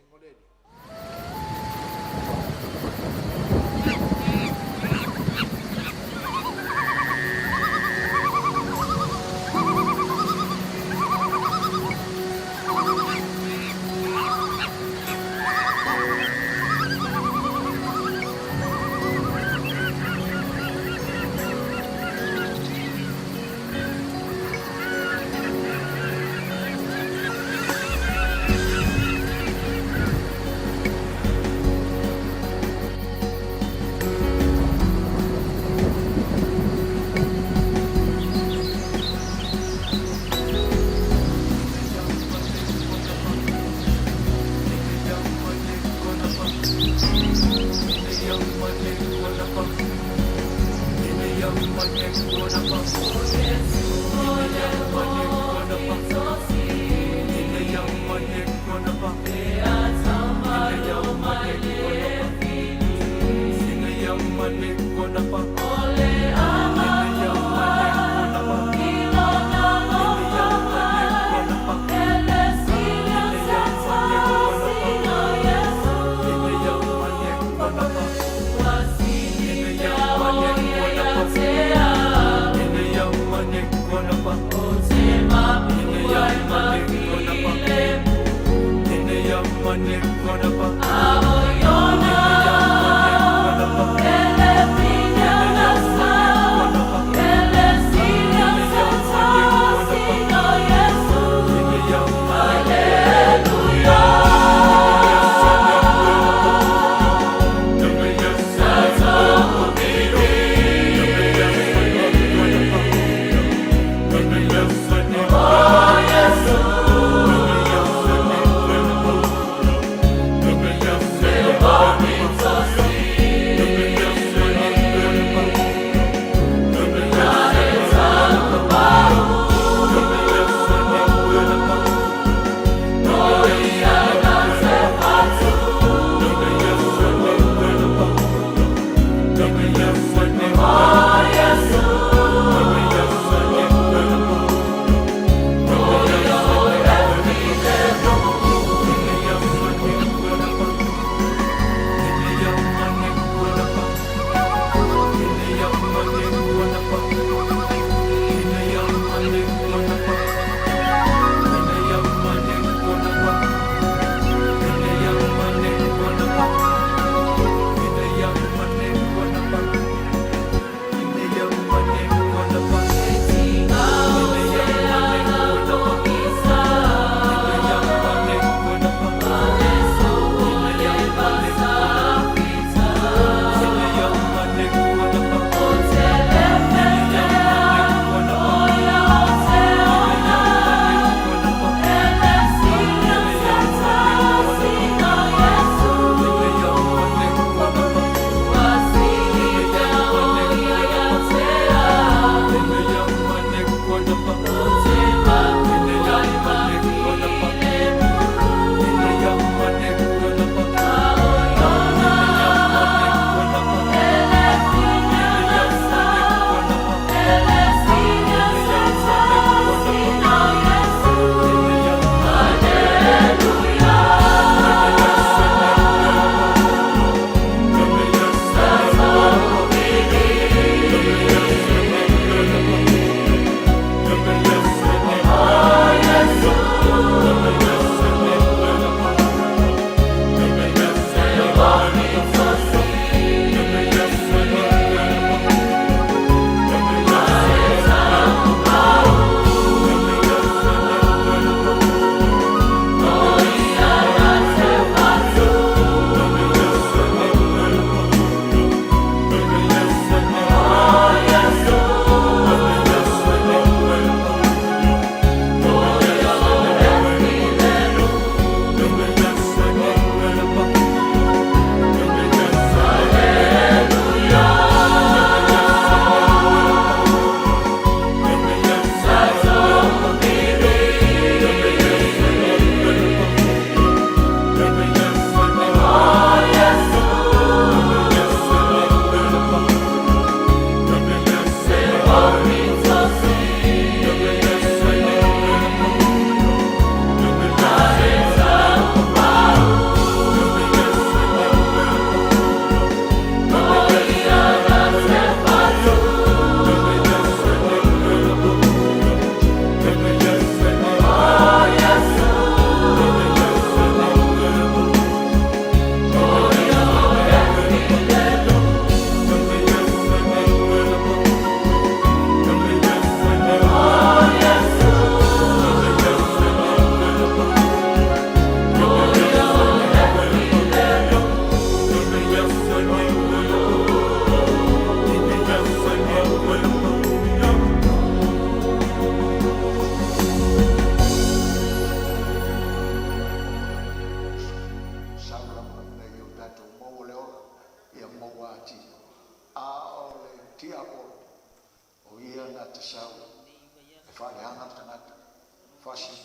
Ngoleni.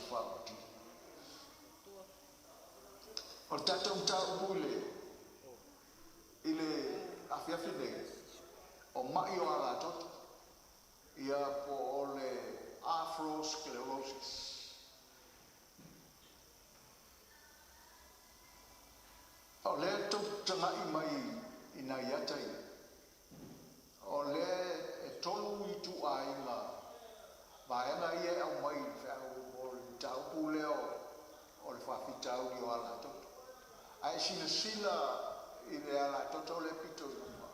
whauti. O tātou tau pule, ile awhiawhine, o mai o ala toto, ia po ole atherosclerosis. O le tanga i mai ina iatai. O le e tolu i tu a inga. Vaenga ia au mai o le tau pule o le whawhitau i o ala toto. Ai sila i le ala toto le pito i uma.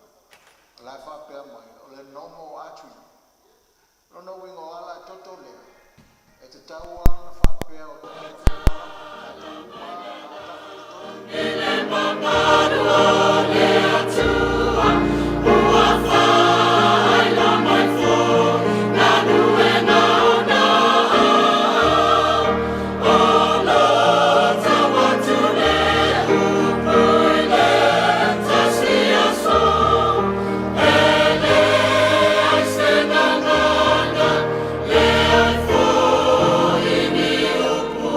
Lai whapea mai o le nomo atui. Rono wingo ala toto le. E te tau ana whapea o te ele mamaro le atua ua whai la mai fo na nue na na o lo tawa tune upui le tasi aso ele ai se na ngana le ai fo ini upu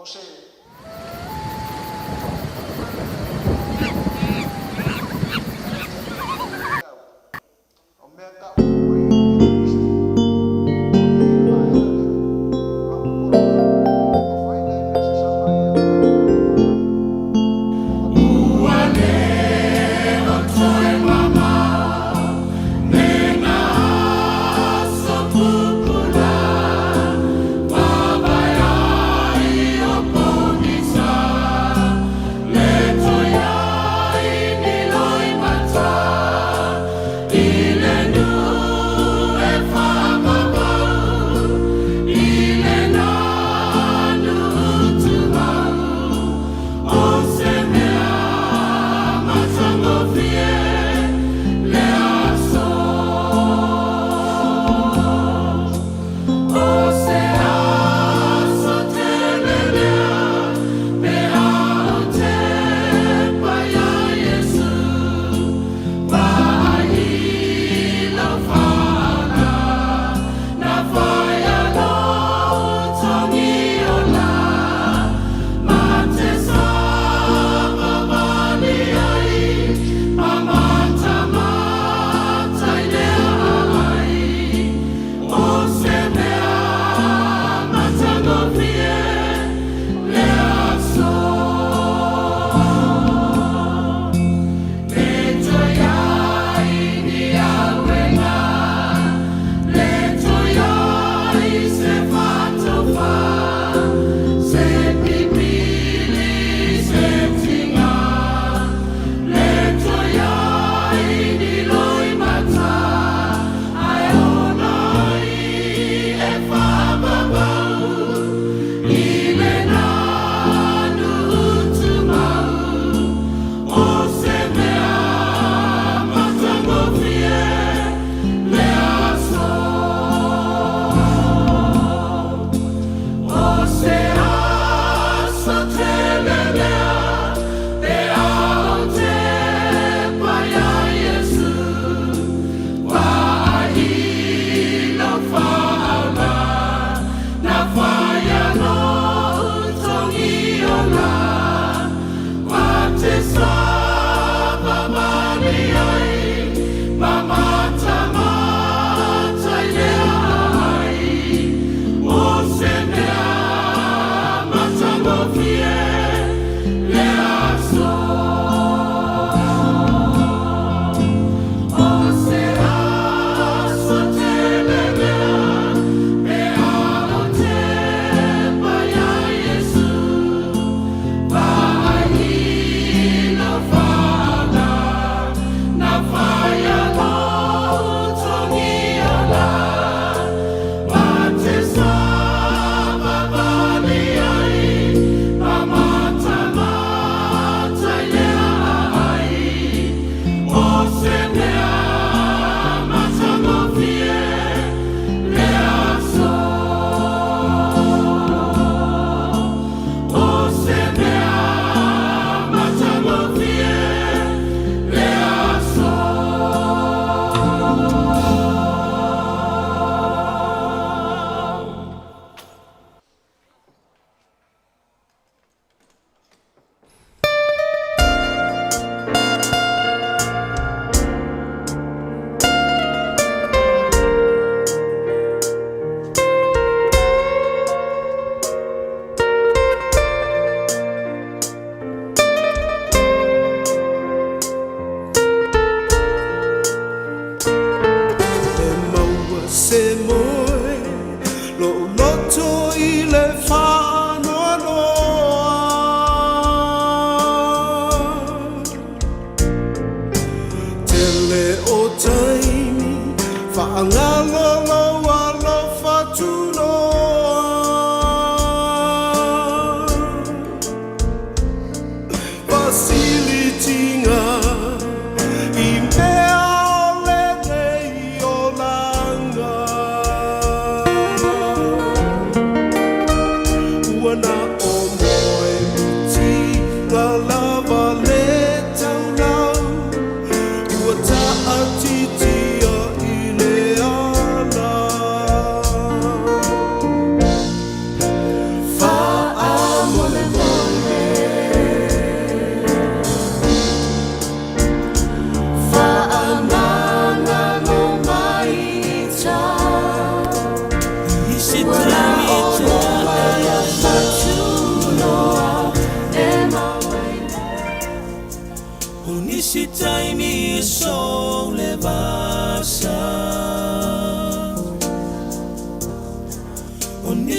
o se o mea ka o mai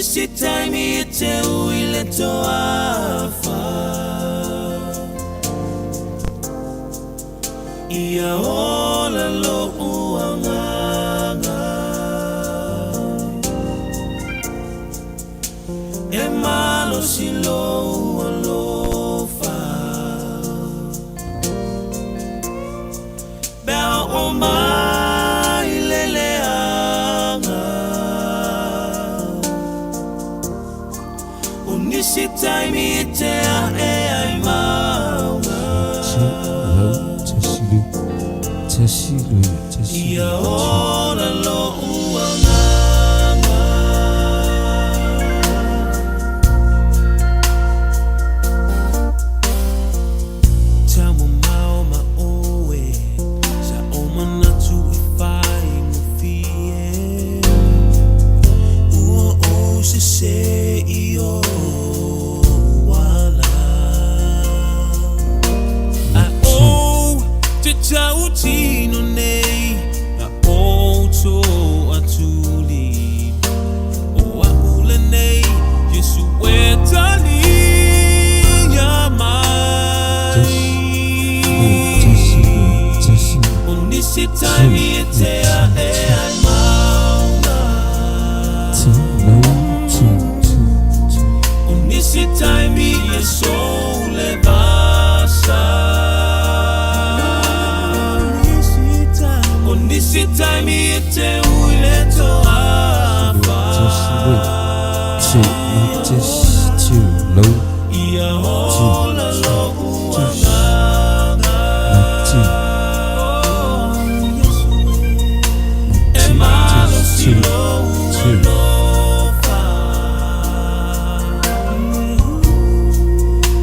Unisitaimi te uile toafa Ia ola lo uanganga E malo si lo ualofa Bea o mai leleanga Unisitaimi te a e ai maunga Ia ola lo uanganga Tamo mau ma oe Sa oma natu e whai mo fie Ua o se se i o wala A o te tau tino nei A o to atuli O a ule nei Yesu e tali ya mai Unisitaimi e te a e ai maunga Unisitaimi e sole basa Unisitaimi e te uile toafa Ia hola lo uanganga E malo si lo ualofa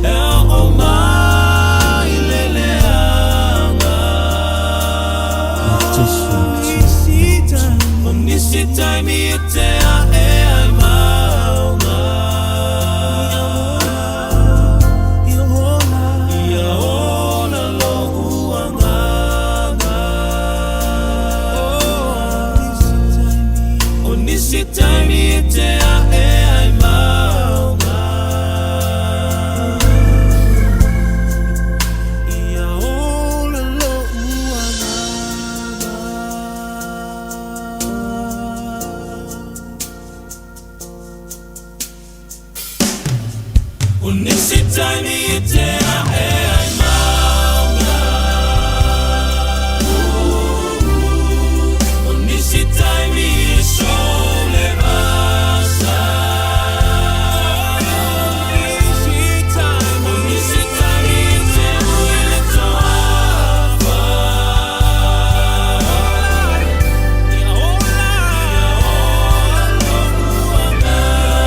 E o mai leleanga Unisitaimi e te a e ai maunga Ia ola lo uanganga Unisitaimi e te a e ai maunga Ia ola lo uanganga Unisitaimi e te a e ai maunga Unisitaimi e sole basa Unisitaimi e te uile toafa Ia ola lo uanganga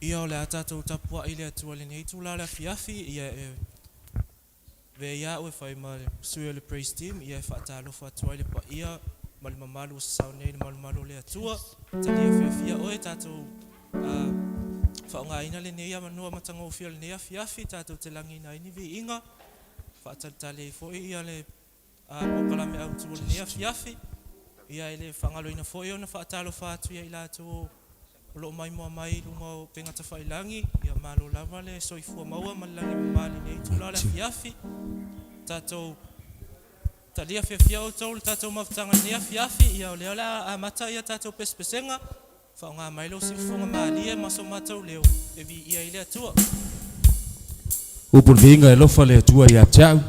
ia o le atatou tapua i le atua lenei tula le afiafi ia ve ia ue fai ma sui o le praise team ia faatalofa atua i le paia ma le mamalu o sasau nei le malumalu o le atua talia fiafia oe tatou whaongaina lenei a manua matangofia lenei afiafi tatou te langina ini viinga faatalitali ai foi ia le mokalame autu o lenei afiafi ia ele whangaloina foi ona faatalofa atu ia i latou lo mai mo mai lunga o pengata whailangi ia malo lava le soifua maua malangi mamali nei tula le afiafi tatou talia fiafia o tau tatou mafutanga nei afiafi ia o leo la amata ia tatou pespesenga whaonga mai lo sifonga mali e maso matau leo e vi ia ile atua upul vinga e lofa le atua ia tau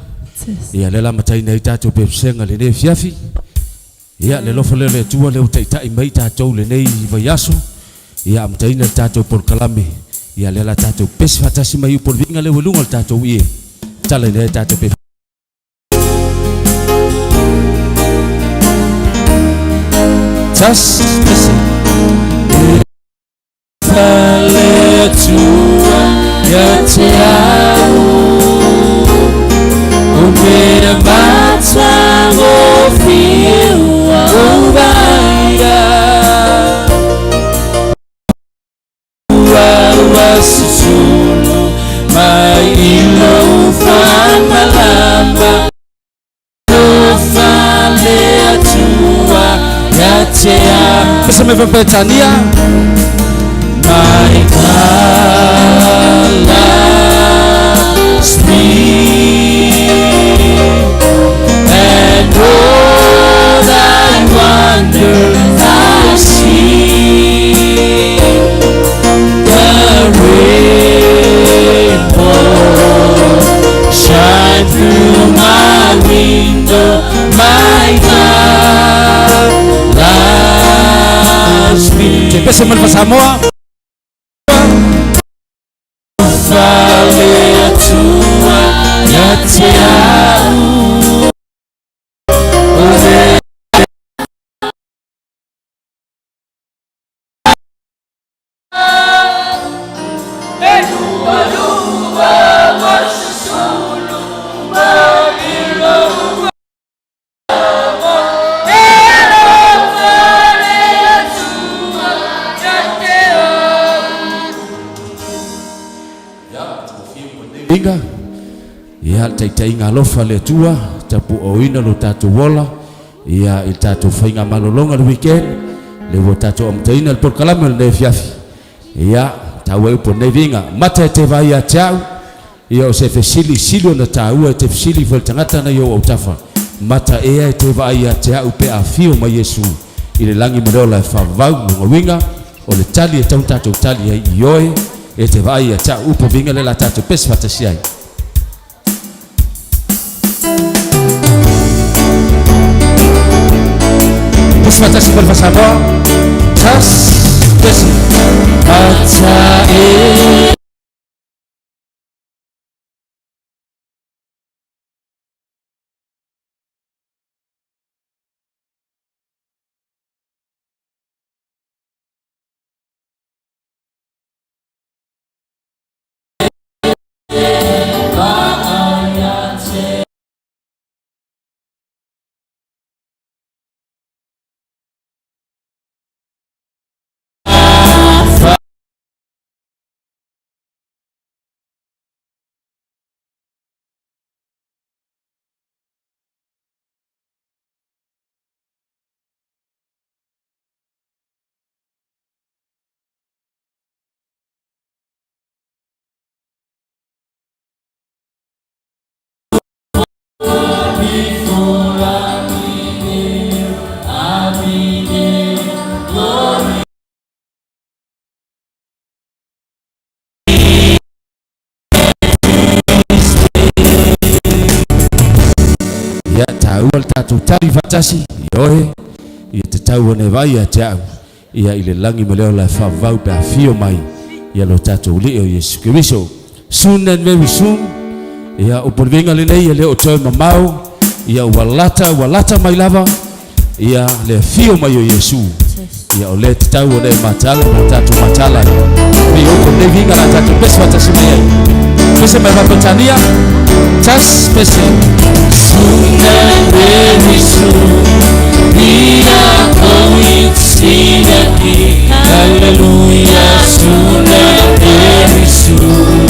ia le lamatai nei tatou pespesenga le nei afiafi ia le lofa le atua le utaitai mai tatou le nei vaiaso ia amtaina le tatou por kalame ia le la tatou pes fatasi mai upul vinga le welunga le tatou ie tala le tatou pe tas pesi Fale tua ya te au o me mata o fiu o vaira sulu mai ilo fa malamba no fale tua ya te au pesa me Betania my God speak and all I wonder I see the rainbow shine through my window my God loves me. te pesa me Samoa Fale tua ya te au inga ia taitai ngā lofa le tua tapu o ina lo tatou wola ia il tatou whainga malolonga le weekend le wo tatou amtaina le porkalame le fiafi ia tau e po nei vinga mata e te vai a tau ia o se fesili silo na taua e te fesili fel tangata na yo o tafa mata e te vai a tau pe a fio ma Yesu i le langi marola e whavau mga winga o le tali e tau tatou tali e ioe e te vai a tau upo vinga le la tatou pes fatasi ai pes fatasi per Samoa tas pesi mata e ia tau al tatou tali fatasi ioe ia te tau ne vai a tau ia i le langi ma leo la whavau pe a fio mai ia lo tatou leo Yesu Keriso soon and very soon ia o porvenga le nei leo toe mamau ia walata mai lava ia le fio mai o Yesu ia o le tau o le matala o tatu matala mi o le vinga la tatu pesa watasimaya pesa mai wapatania tas pesa Soon very soon we are going to see the King. Hallelujah. Soon and very soon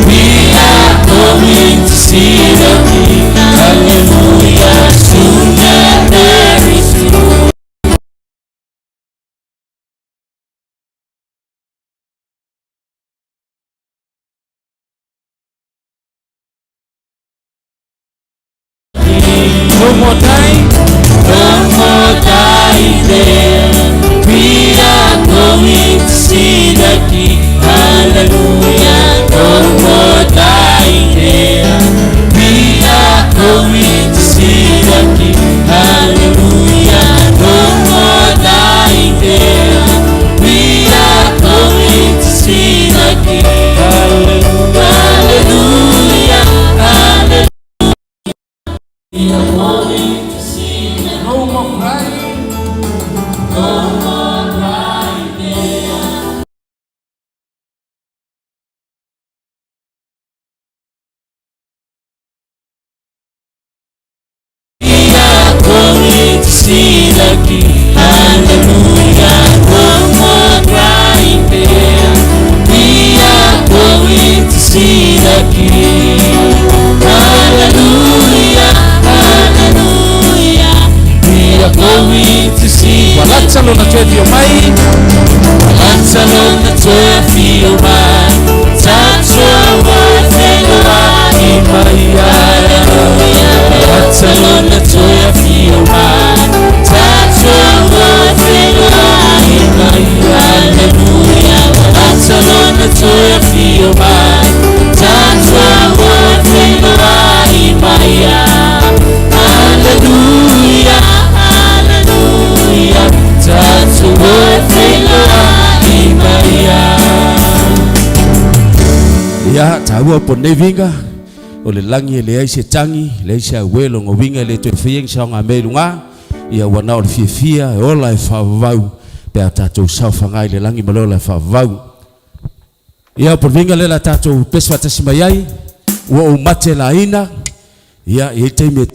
we are going to see the King. Hallelujah. Soon and very soon. no more time No more dying there. We are going to see the King. Hallelujah. No more dying there. We are going to see the King. Hallelujah. No more dying there. We are going to see the King. Hallelujah. Hallelujah. We are going to see the King. no more crying No more crying there. We are going to see the King. Hallelujah. No more crying there. We are going to see the King. Hallelujah. Hallelujah. We are going to see the walatsa lo na tevio mai Barcelona to feel my touch over the Barcelona to feel my touch over the Hallelujah. Barcelona to feel my touch over the Hallelujah. Hallelujah. Touch over the ia taua po nei vinga o le langi e le ai se tangi le ai se auelo ngo vinga le toe fieng saonga melunga ia wana o le fiafia e ola e whavau pe a tatou saufangai le langi malola e whavau ia po vinga le la tatou peswa tasima iai ua o mate la ina ia i teime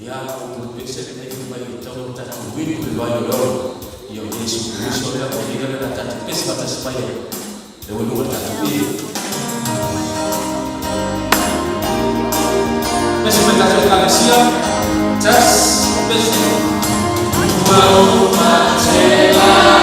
ia o pese le nei mai o tau tatou wini le vai o lolo ia o Yesu Kristo le po vinga le la tatou peswa tasima iai le wanu tatou wini pese me tatou kalesia tas pese Wow, Matela,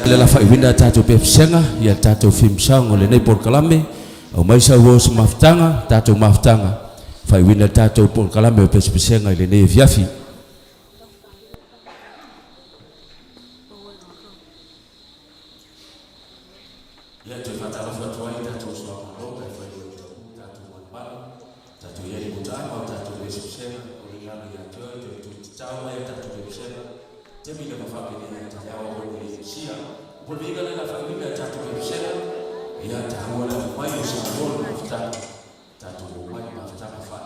le la fai wina tatou pepesenga ia tatou fimsang o le nei porkalame o mai sa wo maftanga tatou maftanga fai wina tatou porkalame o pepesenga i le nei viafi ia te fatala fatuai tatou soa maloka fai tatou malmalo tatou ia i mutanga o tatou pepesenga o le ngana ia toi te tau ia tatou pepesenga te mila mafapene ia te iawa o le sia por viga la familia tatou pepesenga ia taua la mai o sa lo maftanga tatou mai maftanga fa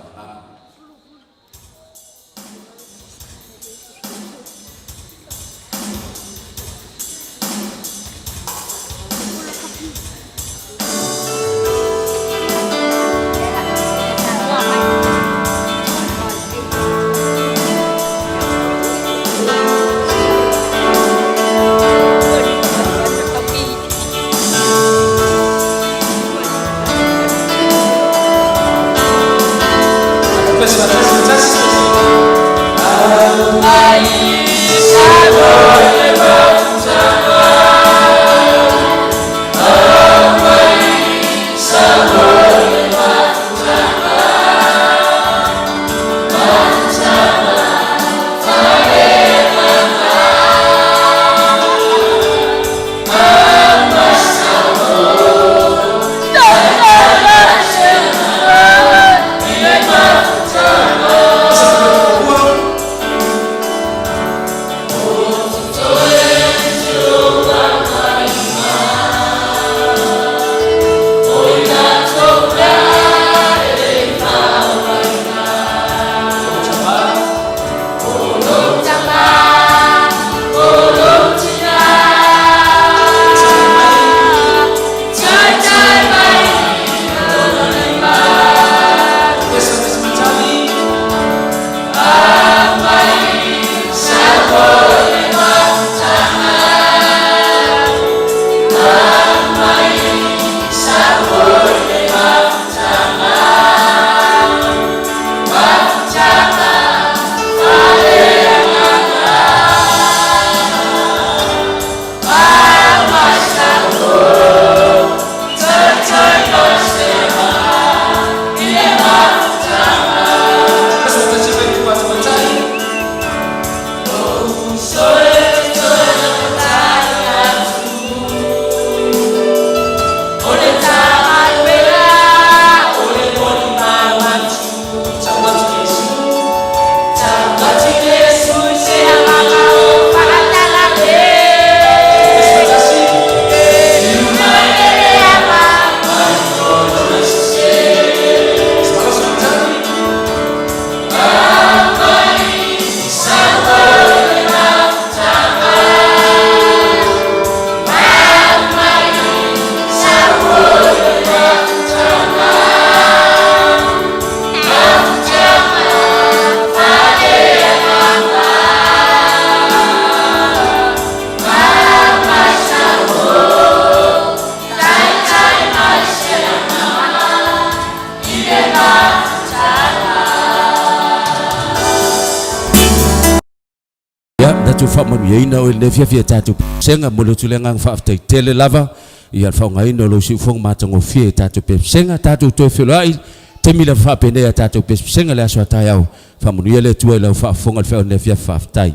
na tu fa mo yeina o le fia tatu senga mo le tulenga fa aftai tele lava ia fa ngai no lo si fong matango fie tatu pe senga tatu to felai te mila fa pene tatu pe senga le aso tayau fa mo yele tu le fa fonga fe le fia fa aftai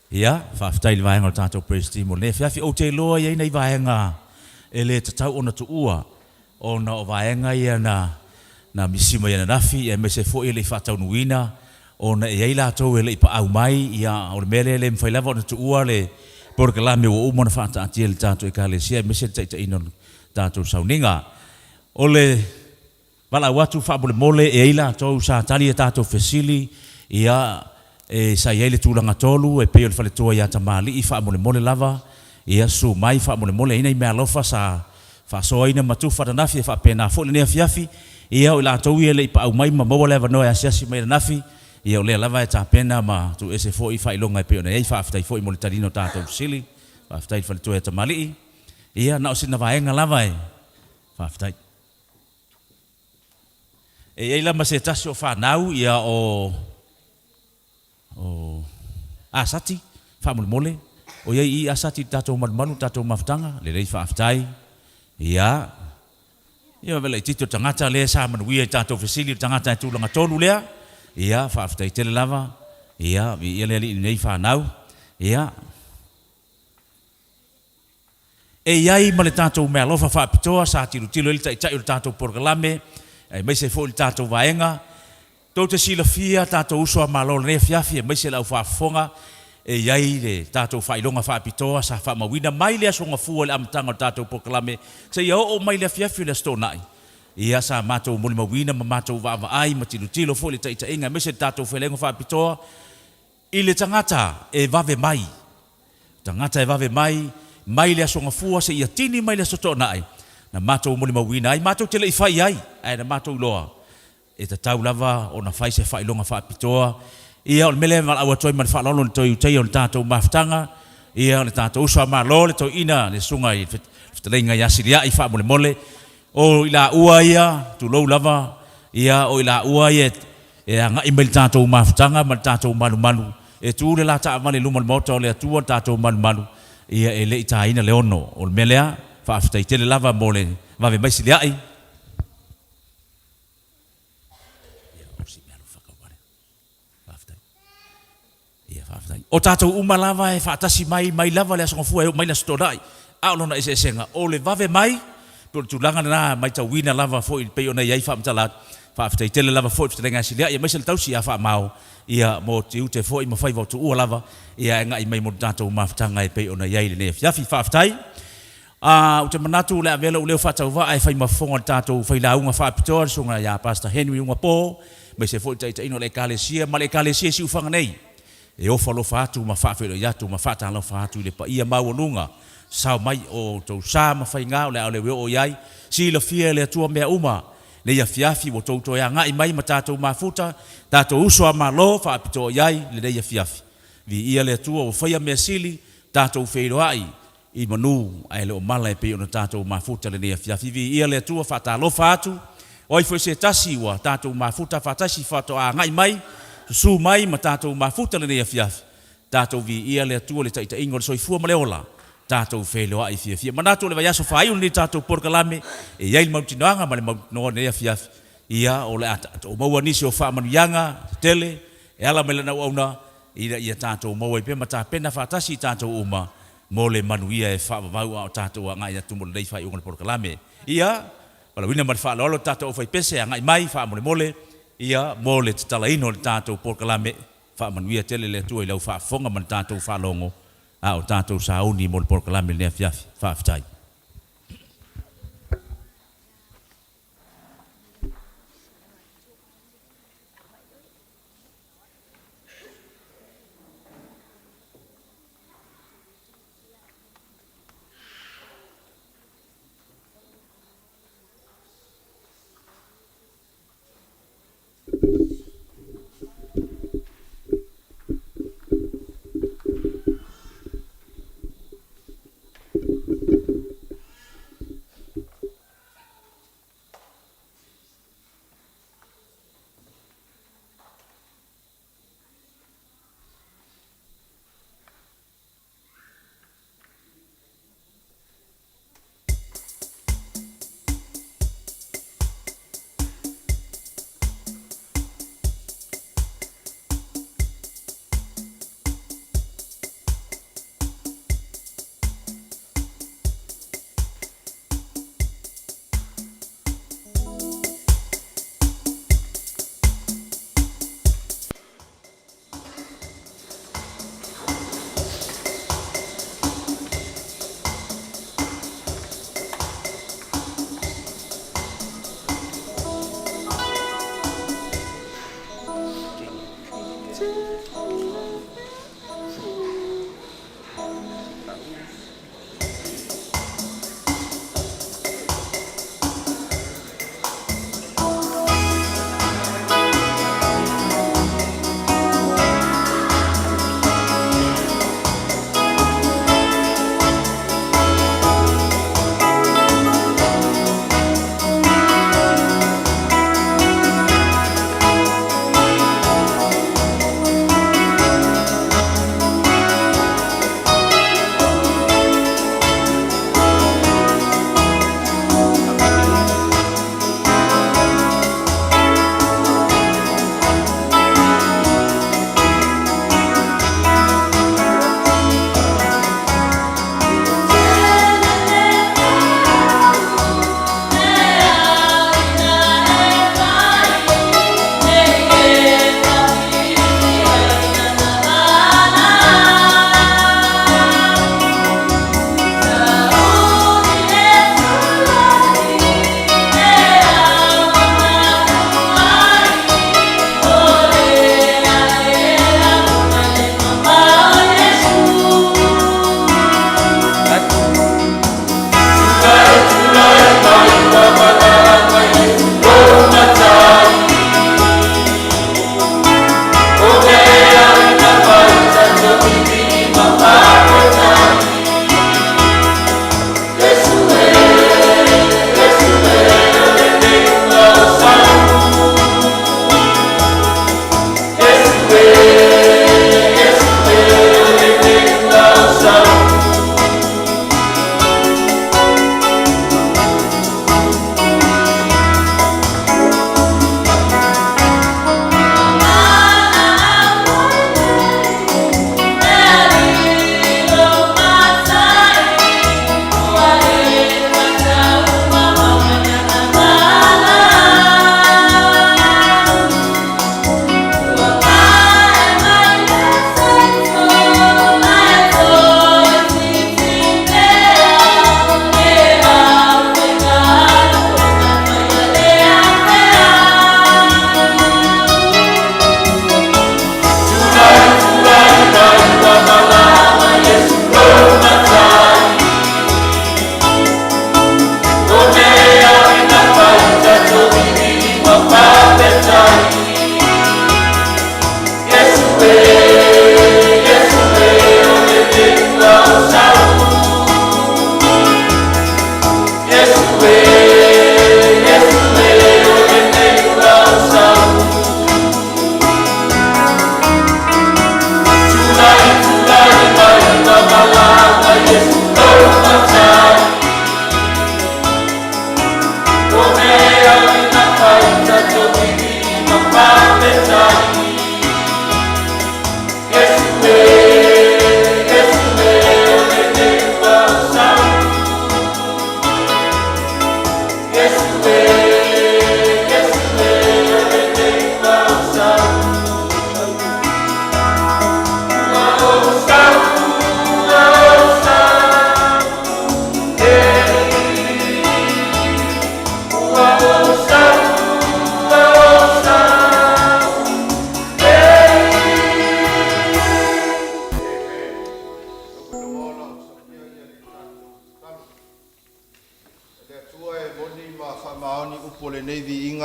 ia fa aftai le vaenga tatu pe stimo le fia fi o te lo ye nei vaenga ele tatau ona tuua ona o vaenga ia na misima ia na nafi ia mese fo ile fatau nuina ona ia ila to ele pa au mai ia o mele le mfai lava ona tuua le porque la me o mona fata atiel tatu e kale sia mese tata inon tatu sauninga ole bala watu fa bole mole e ila to sa tali tatu fesili ia e sa ia le tulanga tolu e pe le fale to ia tamali i fa bole mole lava ia su mai fa mole ina me alofa sa fa so ina matufa na nafi fa pena fo le fiafi ia o la to ia le pa mai ma mo le va no ia sia mai nafi ia o le lava ta pena ma tu ese fo i fa ilonga pe ona ia fa aftai fo i mo le talino tato sili fa aftai fa to ta mali ia na o sina vaenga lava e fa aftai E ai lama se tasi o whanau ia o asati, whamule mole. O iai I asati tatou malu tatou mafutanga, le rei whaaftai. Ia vela I tito tangata lea sa manuia tatou fesili tangata tūlanga tonu lea. Ia whaaftai tele lava. Ia ia lea li nei whanau. Ia e iai ma le tatou mea lofa whaapitoa sa tilo ili tai o le tatou porkalame. E mai se fo ili tatou vaenga. Tau te sila fia tatou usua malo le fiafi e mai se lau whaafonga. E iai le tatou whailonga whaapitoa sa whaamawina mai lea songa fua le amatanga o tatou porkalame. Se ia o mai lea fiafi le sto nai. Ia sa matou muli mawina ma matou vaava ai ma tilo fo le tai inga. Mai se tatou whailonga whaapitoa. I le tangata e vave mai. Tangata e vave mai. Mai lea songa fua se ia tini mai lea soto nai. Na matou muli mawina ai. Matou tele I whai ai. Ai na matou loa. E ta tau lava o na whai se whailonga whaapitoa. Ia o le mele mal awa toi man whaalolo le toi utei o le tātou mafutanga. Ia o le tātou usua malo le toi ina le sunga I whetalenga I asiria I whaamole mole. O ila ua ia, tu lou lava. Ia o ila ua ia e anga I me le tātou mafutanga ma le tātou malu. E tu le la taa male luma le mota o le atua tātou malu. Ia e le I tāina le ono. O le melea whaafutai tele lava mo le vave maisi le ai. O tātou umalava e whaatasi mai lava le asonga fua e mai la storai. Aolona e senga. O le vave mai, tu langa na mai tau wina lava fo I pei ona iai whaamtalat. Whaafitai tele lava fo I whatalenga si lea. Ia mai se le tausi a whaamau. Ia mo te ute fo I ma whai vautu ua lava. Ia ngai mai mo tātou mawhatanga e pei ona iai le nea. Fiafi whaafitai. Ute manatu le avela u leo whatau wa ai whai mafonga tātou whaila unga whaapitoa. Sunga ia Pastor Henry unga po. Mai se fo I taita ino le kalesia. Ma le kalesia si ufanga nei. E ofa lo fatu ma whaafelo iatu ma whata lo fatu le pa ia mawanunga sao mai o tau sa ma whainga o le au le weo o iai si la fia le atua mea uma le ia fiafi o tau toia ngai mai ma tātou mafuta tātou usua ma lo whaapito iai le ia fiafi vi ia le atua o whaia mea sili tātou whairo ai I manu ai le o mala e peo na tātou mafuta le ia fiafi vi ia le atua whata lo fatu oi fwe se tasi wa tātou mafuta whatasi whato a ngai mai su mai ma tātou mafuta le nea fiafi. Tātou vi ia le atua le taita ingo le soifua ma le ola. Tātou whelua I fia. Manatou le vaiaso whaiu ni tātou porkalame. E iai le mautinoanga ma le mautinoa nea fiafi. Ia o le ata. O maua nisi o wha manuianga, tele, e ala me le nau auna. Ia tātou maua I pema tā pena whatasi tātou uma. Mo le manuia e wha vavau o tātou a ngai atu mo le leifai unga le porkalame. Ia, pala wina ma le wha lolo tātou o whai pese a ngai mai, wha mole. Ia mo le tala ino le tātou porkalame wha manuia tele le tua I lau wha fonga man tātou wha longo a o tātou sauni mo le porkalame le nea fiafi wha aftai.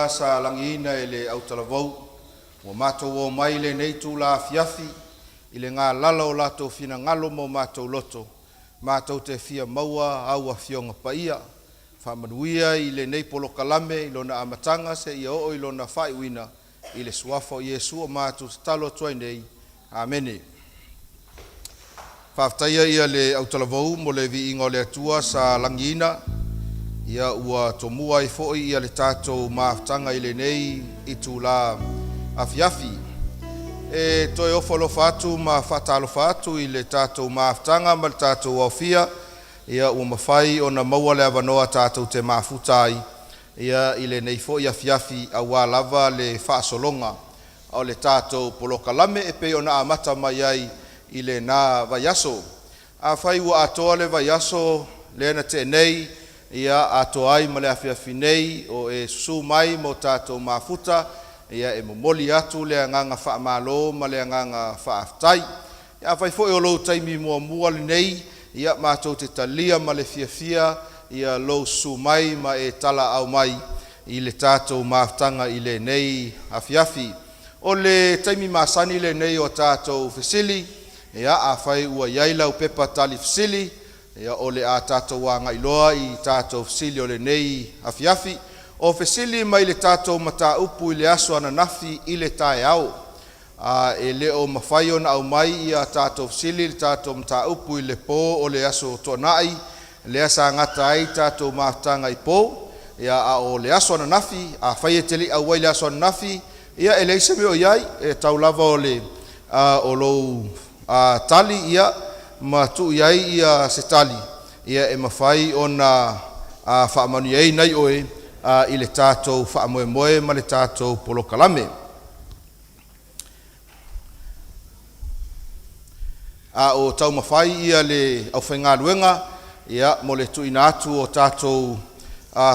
Sa langina ele au talavou mo mato o mai le nei tu la fiafi ile ngā lalo lato fina ngalo mo mato loto mato te fia maua au a fionga paia whamanuia ile nei polo kalame ilona amatanga se ia o ilona whai wina ile suafo Yesu o mato talo tuai nei. Amene. Whaftaia ia le au talavou mo le vi ingo le atua sa langina ia ua tomua I foi ia le tātou maafutanga I le nei I tu la afiafi. E toi ofalofa atu ma whatalofa atu I le tātou maafutanga ma le tātou aufia ia ua mawhai o na maua le avanoa tātou te maafutai ia I le nei foi afiafi a wā lava le whaasolonga o le tātou polokalame e pe o na amata mai ai I le nā vaiaso. A whai ua atoa le vaiaso le na te nei ia ato ai ma le afiafi nei o e susu mai mo tātou mafuta ia e momoli atu le anganga whaamalo ma le anganga whaaftai. Ia whai fo e o lou taimi mua le nei ia mātou te talia ma le fiafia ia lou susu mai ma e tala au mai I le tātou maftanga I le nei afiafi. O le taimi masani le nei o tātou fesili ia a whai ua iaila upepa tali fesili ia o le a tātou wanga iloa I tātou fesili o le nei afiafi. O fesili mai le tātou mata upu I le aso ananafi I le tae au. E le o mawhai ona au mai ia tātou fesili le tātou mata upu I le pō o le aso tonai. Le asa ngata ai tātou maftanga I pō. Ia a o le aso ananafi, a whai e teli au wai le aso ananafi. Ia e leise me o iai, e tau lava o le o lou tali ia. Ma tu iai ia se tali ia e mawhai o na whaamanu iai nei oe I le tātou whaamoe ma le tātou polokalame. O tau mawhai ia le au whainga luenga ia mo le tuina atu o tātou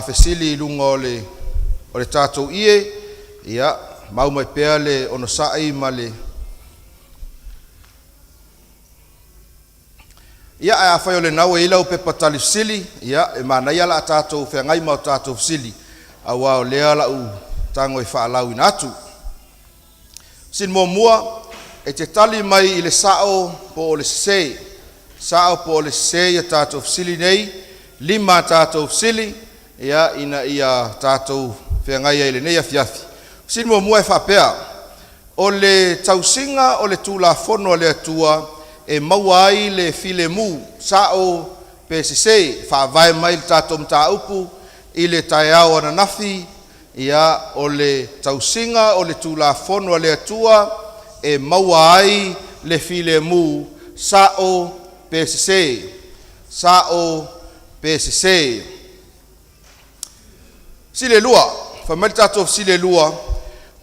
fesili lunga o le tātou ie ia mau mai pēr le onosai ma le ia a whai o le nau e ilau pepa tali fesili, ia e mana ia la tātou whengai mau tātou fesili, a wao lea la u tango I whaalau ina atu. Sin mua, e te tali mai I le sao po o le se, sao po o le se ia tātou fesili nei, 5 tātou fesili, ia ina ia tātou whengai I le nei a fiafi. Sin mua e whapea, o le tausinga o le tūla fono le atua, e maua ai le file mu sao PCC whaavai mai le tātou mta upu I le taiao ananafi ia o le tausinga o le tūla fono le atua e maua ai le file mu sao PCC sile lua whamari tātou sile lua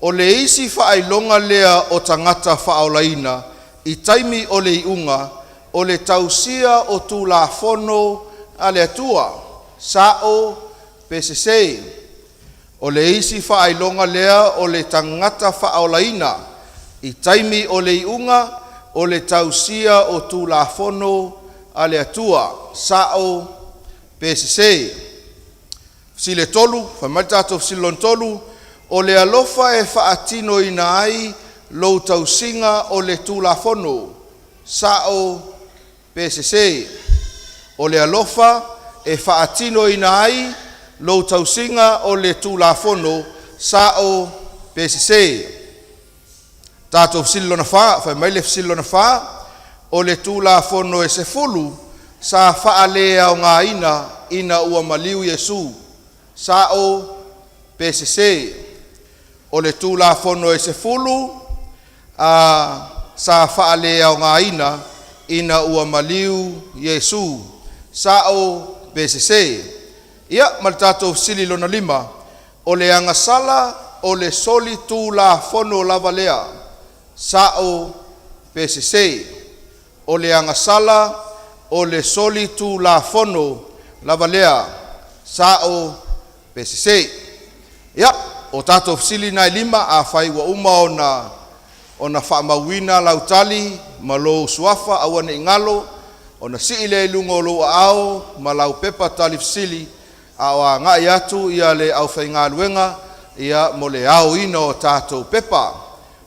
o le isi whaailonga lea o tangata whaaolaina I taimi o le iunga, o le tausia o tu la fono a le atua, sao PCC. O le isi whaailonga lea o le tangata whaaolaina, I taimi o le iunga, o le tausia o tu la fono a le atua, sao PCC. Sile tolu, whamaritato silon tolu, o le alofa e whaatino ina ai, lou tausinga o le tulafono, sao PCC. O le alofa e whaatino ina ai lo tausinga o le tulafono sao pesise. Tātou fsilo na wha, whai maile fsilo na wha, o le tulafono e se fulu sa whaalea o ngā ina ua maliu Yesu sao pesise. O le tulafono e se fulu sa whaalea o ngā ina ua maliu Yesu sao pesise. Ia maltato sili lona lima o le angasala o le soli tulafono lavalea sao pesise. O le angasala o le soli tulafono lavalea sao pesise. Ia o tato fsili nai lima a fai wa uma ona whaamawina lautali ma lo suafa awane ingalo ona siile lungo lo ao ma lau pepa tali fsili awa ngai atu ia le au whaingaluenga ia mo le au ina o tato pepa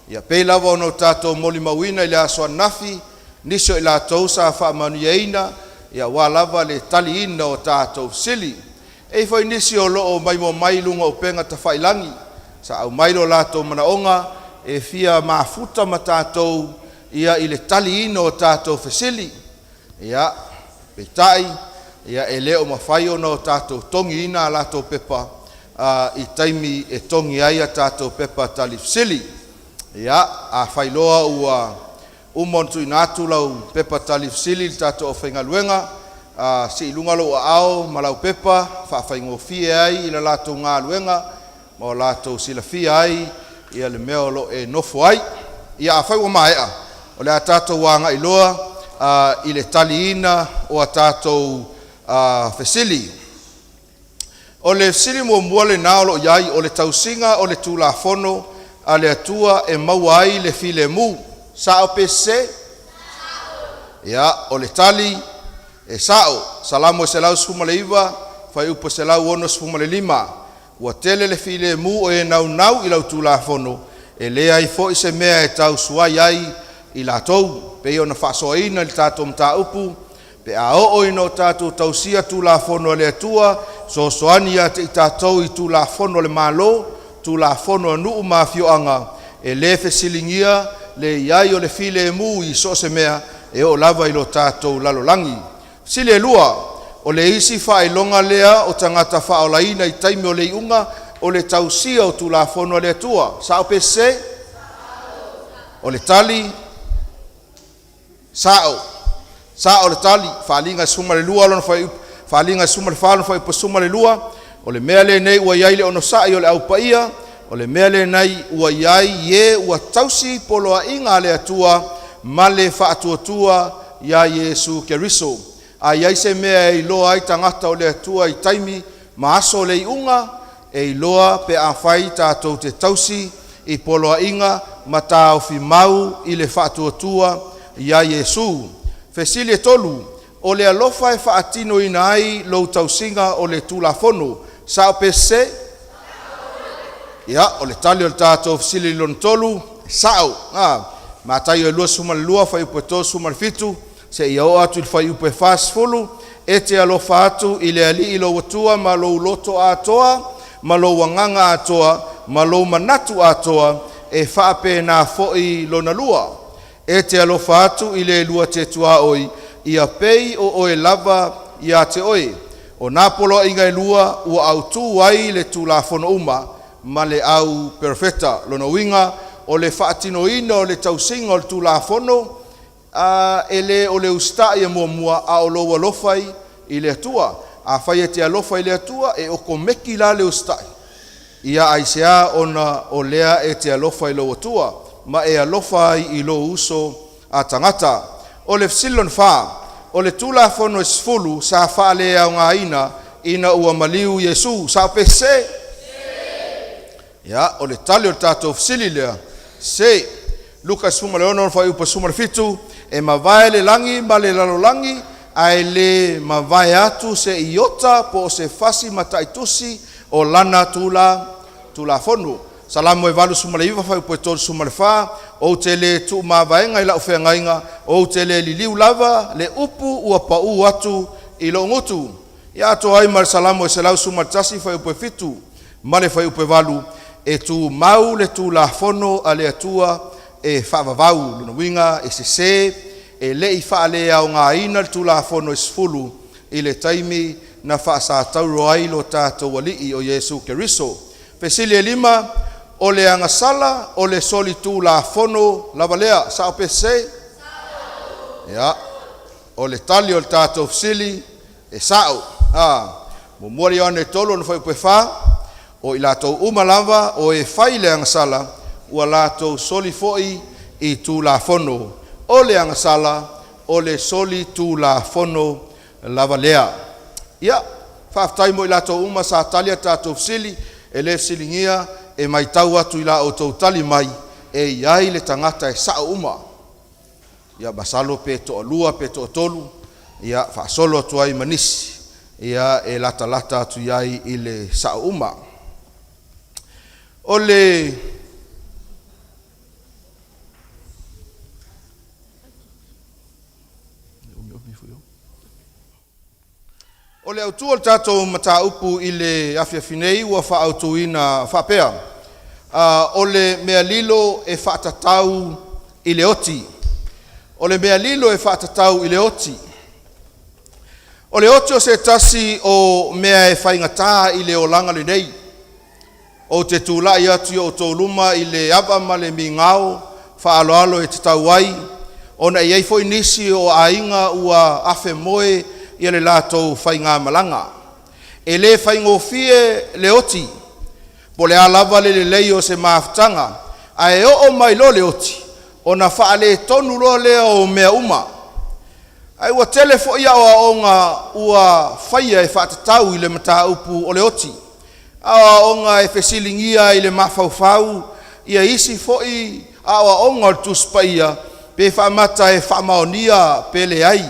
ia peilawa ono tato moli mawina ile aswa nafi niso ila tausa whaamanu ina ia walava le tali ina o tato fsili e foi nisi o loo maimo mailunga o penga ta whailangi sa au mailo lato manaonga e fia mafuta matatou ia ile tali ino o tatou fesili ia petai ia eleo mawhaio no tatou tongi ina lato pepa i taimi e tongi ai a tatou pepa tali fesili ia a whailoa ua umontu inatu lau pepa tali fesili tatou o whaingaluenga si ilunga lo ao malau pepa whawhaingofie ai ila lato ngā luenga mo lato silafia ai ia le mea lo e nofo ai ia a whai wa maea o le a tātou wanga iloa i le taliina o a tātou fesili o le fesili mo mua le nao lo iai o le tausinga o le tulafono a le atua e maua ai le file mu sao pese ia o le tali e sao salamo e se lau sfuma le iwa whai upo se lau ono sfuma le lima ua tele le file mu o e nau i lau tulafono e lea i fo i se mea e tau suai ai i la tou pe ona whaasoaina le tātou mta upu pe a o ino tātou tausia tulafono le atua so soani a te i tātou i tulafono le malo tulafono nuu mafioanga e le fesilingia le iai o le file mu i so se mea e o lava i lo tātou lalolangi sile lua o le isi whaelonga lea o tangata whaolaina i taimi o le iunga o le tausia o tulafono le atua. Sao pese? O le tali? Sao? Sao le tali? Whalinga suma le lua lona whalinga suma le whalona whaipa suma le lua o le mea le nei ua iai le ono sai o le aupaia o le mea le nei ua iai ye ua tausi poloa inga le atua ma le whaatuatua ia Yesu Keriso. A iai se mea e iloa ai tangata o le atua i taimi ma aso le iunga e iloa pe a whai tātou te tausi i poloa inga ma tāo fi mau i le whaatuatua ia Yesu. Fesili e tolu o le alofa e whaatino ina ai lo tausinga o le tulafono. Sao pese? Ia, o le tali o le tātou fesili lon tolu. Sao? Ma tai o lua suma le lua whai upe tō suma le fitu. Se ia o atu il whai upe whaasfulu. E te alofa atu i le ali i lo watua ma lo loto atoa. Ma lo wanganga atoa. Ma lo manatu atoa. E whaape nā foi lona lua. E te alofa atu i le lua te tua oi. Ia pei o oe lava ia te oe. O Napolo inga e lua ua au tu ai le tulafono uma ma le au perfeta. Lona winga o le whaatino ina o le tausinga o le tulafono e le o le usta ia mua a o loa lofai i le atua. A whai e te alofa i le atua e o ko meki la le usta. Ia aisea ona o lea e te alofa i lo atua ma e alofa i lo uso a tangata. O le fsilon wha, o le tulafono e sfulu sa wha lea o ngā ina ua maliu Yesu. Sa pese? Ia, o le tali o tātou fsili lea. Se, Lukas fuma le ono whai upa suma le fitu, e mawai le langi ma le lalolangi, ai le mawai atu se iota po se fasi mataitusi o lana tulafono. Salamu e walu suma le iwa whai upa tōru suma le wha, o te le tu mawaenga i lau whengainga, o te le liliu lava, le upu ua pau atu i lo ngutu. Ia to ai mar salamo se lau suma tasi fai upe fitu, male fai upe valu, e tu mau le tu la fono ale atua, e whaavavau luna winga, e se, e le i wha le au ngā ina tu la fono isfulu, i le taimi na wha sa tauro ai lo tātou walii o Yesu Keriso. Pesili e lima, o le angasala, o le soli tu la fono lavalea, sa o pese? Ya, o le tali o le tātou fisili, e sao. Mumori o ane tolo na whai upe wha, o i lātou umalava, o e whai le angasala, ua lātou soli foi i tu la fono. O le angasala, o le soli tu la fono lavalea. Ia, whaaftai mo i lātou uma sa talia tātou fisili, e le fisilingia, e mai tau atu i la o tau tali mai, e iai le tangata e sao uma. Ia basalo pe to lua, pe to tolu, ia whaasolo atu ai manisi. Ia e lata lata atu iai i le sao uma. O le autua le tātou mataupu i le afiafinei ua whaautuina whapea. O le mea lilo e whaatatau i le oti. O le mea lilo e whaatatau i le oti. O le oti o se tasi o mea e whaingatā i le olanga le nei. O te tūlai atu o tō luma i le ava ma le mingao, whaaloalo e te tauai. O na iei foi nisi o ainga ua afe moe i le lātou whainga malanga. E le whaingofie le oti. Po le alava le lei o se maafutanga. A e o mai lo le oti. O na whaale tonu lo le o mea uma. Ai ua telefo ia o onga ua whaia e whaatatau i le mataupu o le oti. Awa onga e fesilingia i le mawhauwhau. Ia isi foi awa onga tuspaia. Pe whamata e whamaonia pe le ai.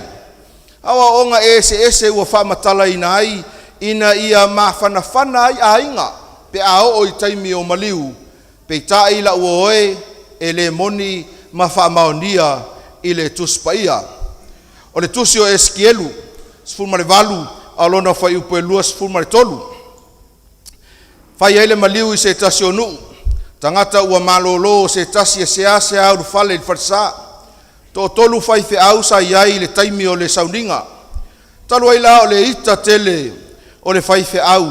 Awa onga ese ua whamatala ina ai. Ina ia mawhanawhana ai a inga. Pe ao o i taimi o maliu. Pe tai la ua oe e le moni mawhamaonia i le tuspaia. O le tusi o eskielu, sifurmare valu, alona whai upo e lua sifurmare tolu. Whai eile maliu i se tasi o nuu. Tangata ua malolo se tasi e se au rufale i farsa. To tolu whai fe au sa iai le taimi o le sauninga. Talu aila o le ita tele o le whai fe au.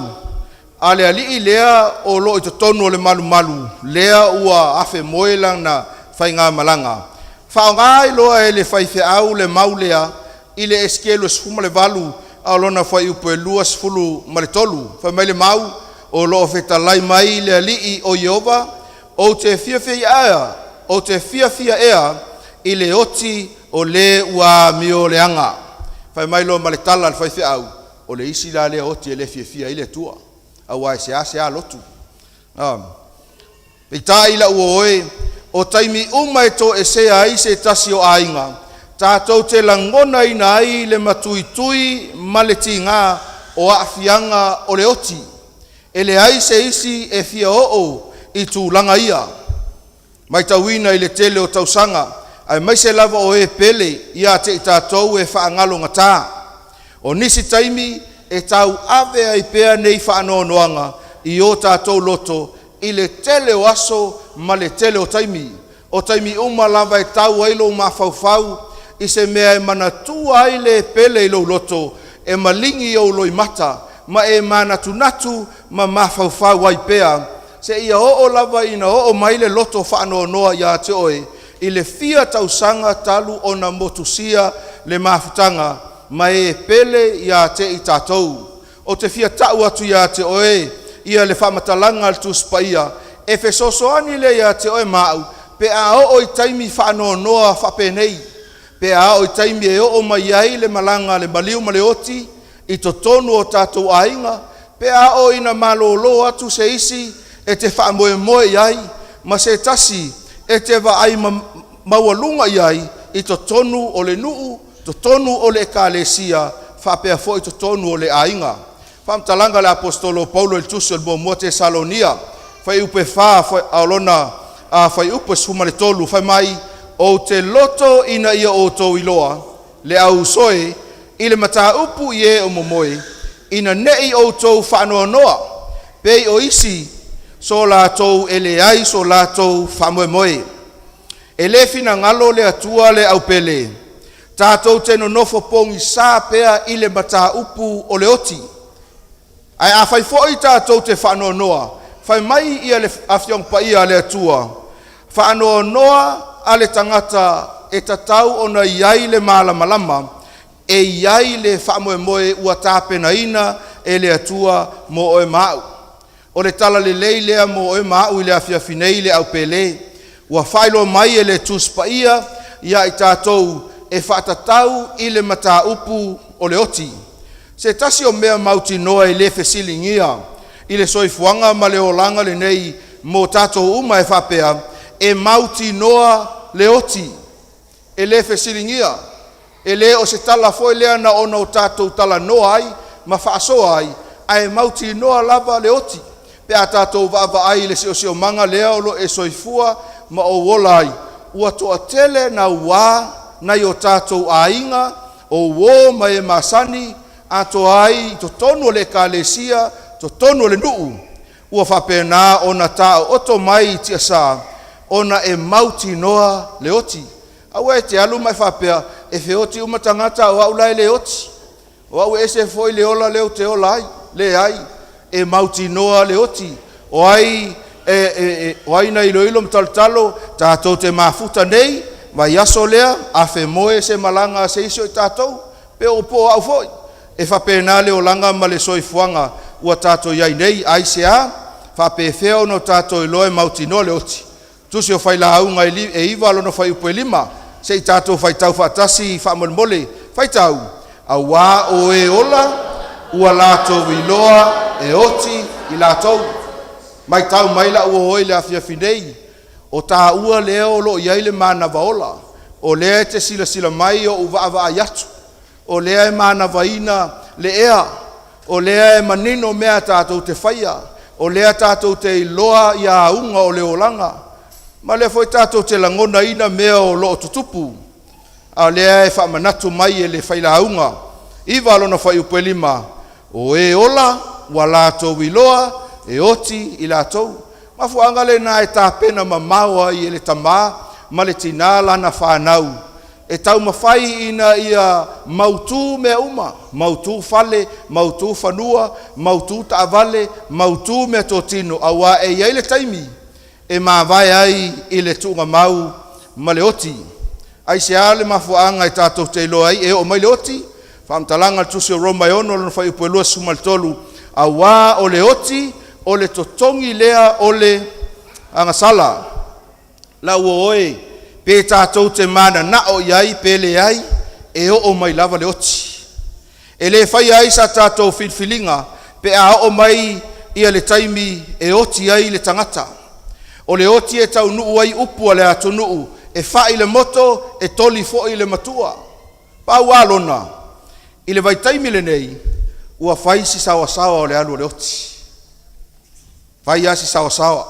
A le alii lea o lo i tonu o le malu malu. Lea ua afe moelang na whai ngā malanga. Whaongai loa e le whai fe au le maulea i le eskelu sifuma le valu a lona whai upo e lua sifulu ma le tolu. Whai mai le mau o lo whetalai mai le alii o Yehova o te fia ea, o te fia ea i le oti o le ua mio le anga. Whai mai lo ma le tala le whai fe au o le isi la le oti e le fia i le tua. A wai se a lotu. Pita ila uoe o taimi uma e to e se ai se tasi o ainga. Tātou te langona ina ai le matuitui ma le tinga o afianga o le oti. E le ai se isi e fia o i tūlanga ia. Mai tauina i le tele o tausanga. Ai mai se lava o e pele ia te i tātou e whaangalo ngatā. O nisi taimi e tau ave ai pea nei whaanoanoanga i o tātou loto i le tele o aso ma le tele o taimi. O taimi uma lava e tau ailo mawhauwhau i se mea e manatua ai le pele i lo loto e malingi o loi mata ma e manatunatu ma mawhauwhau ai pea. Se ia o lava ina o mai le loto whaanoanoa ia te oe i le fia tausanga talu o na motusia le mawhutanga ma e pele ia te i tātou. O te fia tau atu ia te oe ia le whamatalanga al tuspaia. E fesosoani le ia te oe mau, pe a o i taimi whaano noa whapenei, pe a o i taimi e o mai ai le malanga le maliu ma le oti, i to tonu o tātou ainga, pe a o ina malolo atu se isi, e te whaamoe moe iai, ma se tasi, e te wa ai maualunga iai, i to tonu o le nuu, to tonu o le ekalesia, whapea fo i to tonu o le ainga. Whamtalanga le apostolo Paulo il tusi al mo Tesalonia, whai upe wha aolona whai upe suma le tolu, whai mai o te loto ina ia o tō iloa, le au soe, i le mata upu i e o momoe, ina nei o tou whaanoa noa, pei o isi so la tou ele ai so la tou whamoe moe. E le fina ngalo le atua le au pele, tātou te no nofo pongi sā pea i le mata upu o le oti. Ai a whai fōi tātou te whaanoa noa, whai mai ia le awhiong pa ia le atua. Whaanoa noa a le tangata e tatau ona iai le malamalama, e iai le whamoe moe ua tāpena ina e le atua mo oe mau. O le tala le leilea mo oe mau i le awhiawhinei le au pele, ua whailo mai e le tuspa ia i tātou e whaatatau i le mata upu o le oti. Se tasi o mea mauti noa i le fesilingia, i le soifuanga ma le olanga le nei mo tātou uma e whapea, e mauti noa le oti, e le fesilingia, e le o se tala foi lea na ona o tātou tala noa ai, ma whaasoa ai, ai mauti noa lava le oti, pe a tātou vava ai le se o manga lea o lo e soifua ma o wola ai, ua toa tele na wā, na i o tātou ainga, o wō mai e masani, a to ai, to tonu le kālesia, to tonu le nuu, ua whapena ona tā oto mai tia sā, ona e mauti noa le oti. Awa e te alu mai whapea, e whioti umatangata o au lai le oti, o au ese foi le ola leo te ola ai, le ai, e mauti noa le oti, o ai, o ai na ilo ilo mtaltalo, tātou te mafuta nei, vai aso lea, a whe moe se malanga se iso i tātou, pe o po au foi. E whapena le o langa ma le soifuanga, ua tātou iai nei, ai se a, whape wheo no tātou i loe mauti no le oti. Tusi o whai la aunga e iwa alo no whai upo e lima, se i tātou whai tau whaatasi, whaamon mole, whai tau, a wā o e ola, ua lātou i loa e oti i lātou. Mai tau maila ua hoi le awhia finei, o tā ua leo lo iai le mana vaola, o lea te sila sila mai o uva ava ayatu, o lea e mana vaina le ea, o lea e manino mea tātou te whaia, o lea tātou te iloa i a unga o le olanga, ma lea foi tātou te langona ina mea o loo tutupu, a lea e whamanatu mai e le whaila unga, iwa alona whai upelima, o e ola, wa lātou iloa, e oti i lātou, ma fuanga le na e tāpena ma maua i e le tamā, ma le tina lana whanau, e tau mawhai ina ia mautu mea uma, mautu fale, mautu whanua, mautu taavale, mautu mea tōtino, awa e iai le taimi, e mawai ai i le tuunga mau ma le oti. Ai se ale mafuanga i tātou te ilo ai, e o mai le oti, whamtalanga tusi o Roma e ono, lana whai upuelua sumaltolu, awa o le oti, o le totongi lea o le angasala. La uoe, pe tātou te mana na o iai, pele ai, e o mai lava le oti. E le whai ai sa tātou filfilinga, pe a o mai ia le taimi e oti ai le tangata. O le oti e tau nuu ai upu le atu nuu, e whai le moto, e toli fo i le matua. Pau alona, i le vai taimi le nei, ua whai si sawa sawa o le alu le oti. Whai asi sawa sawa.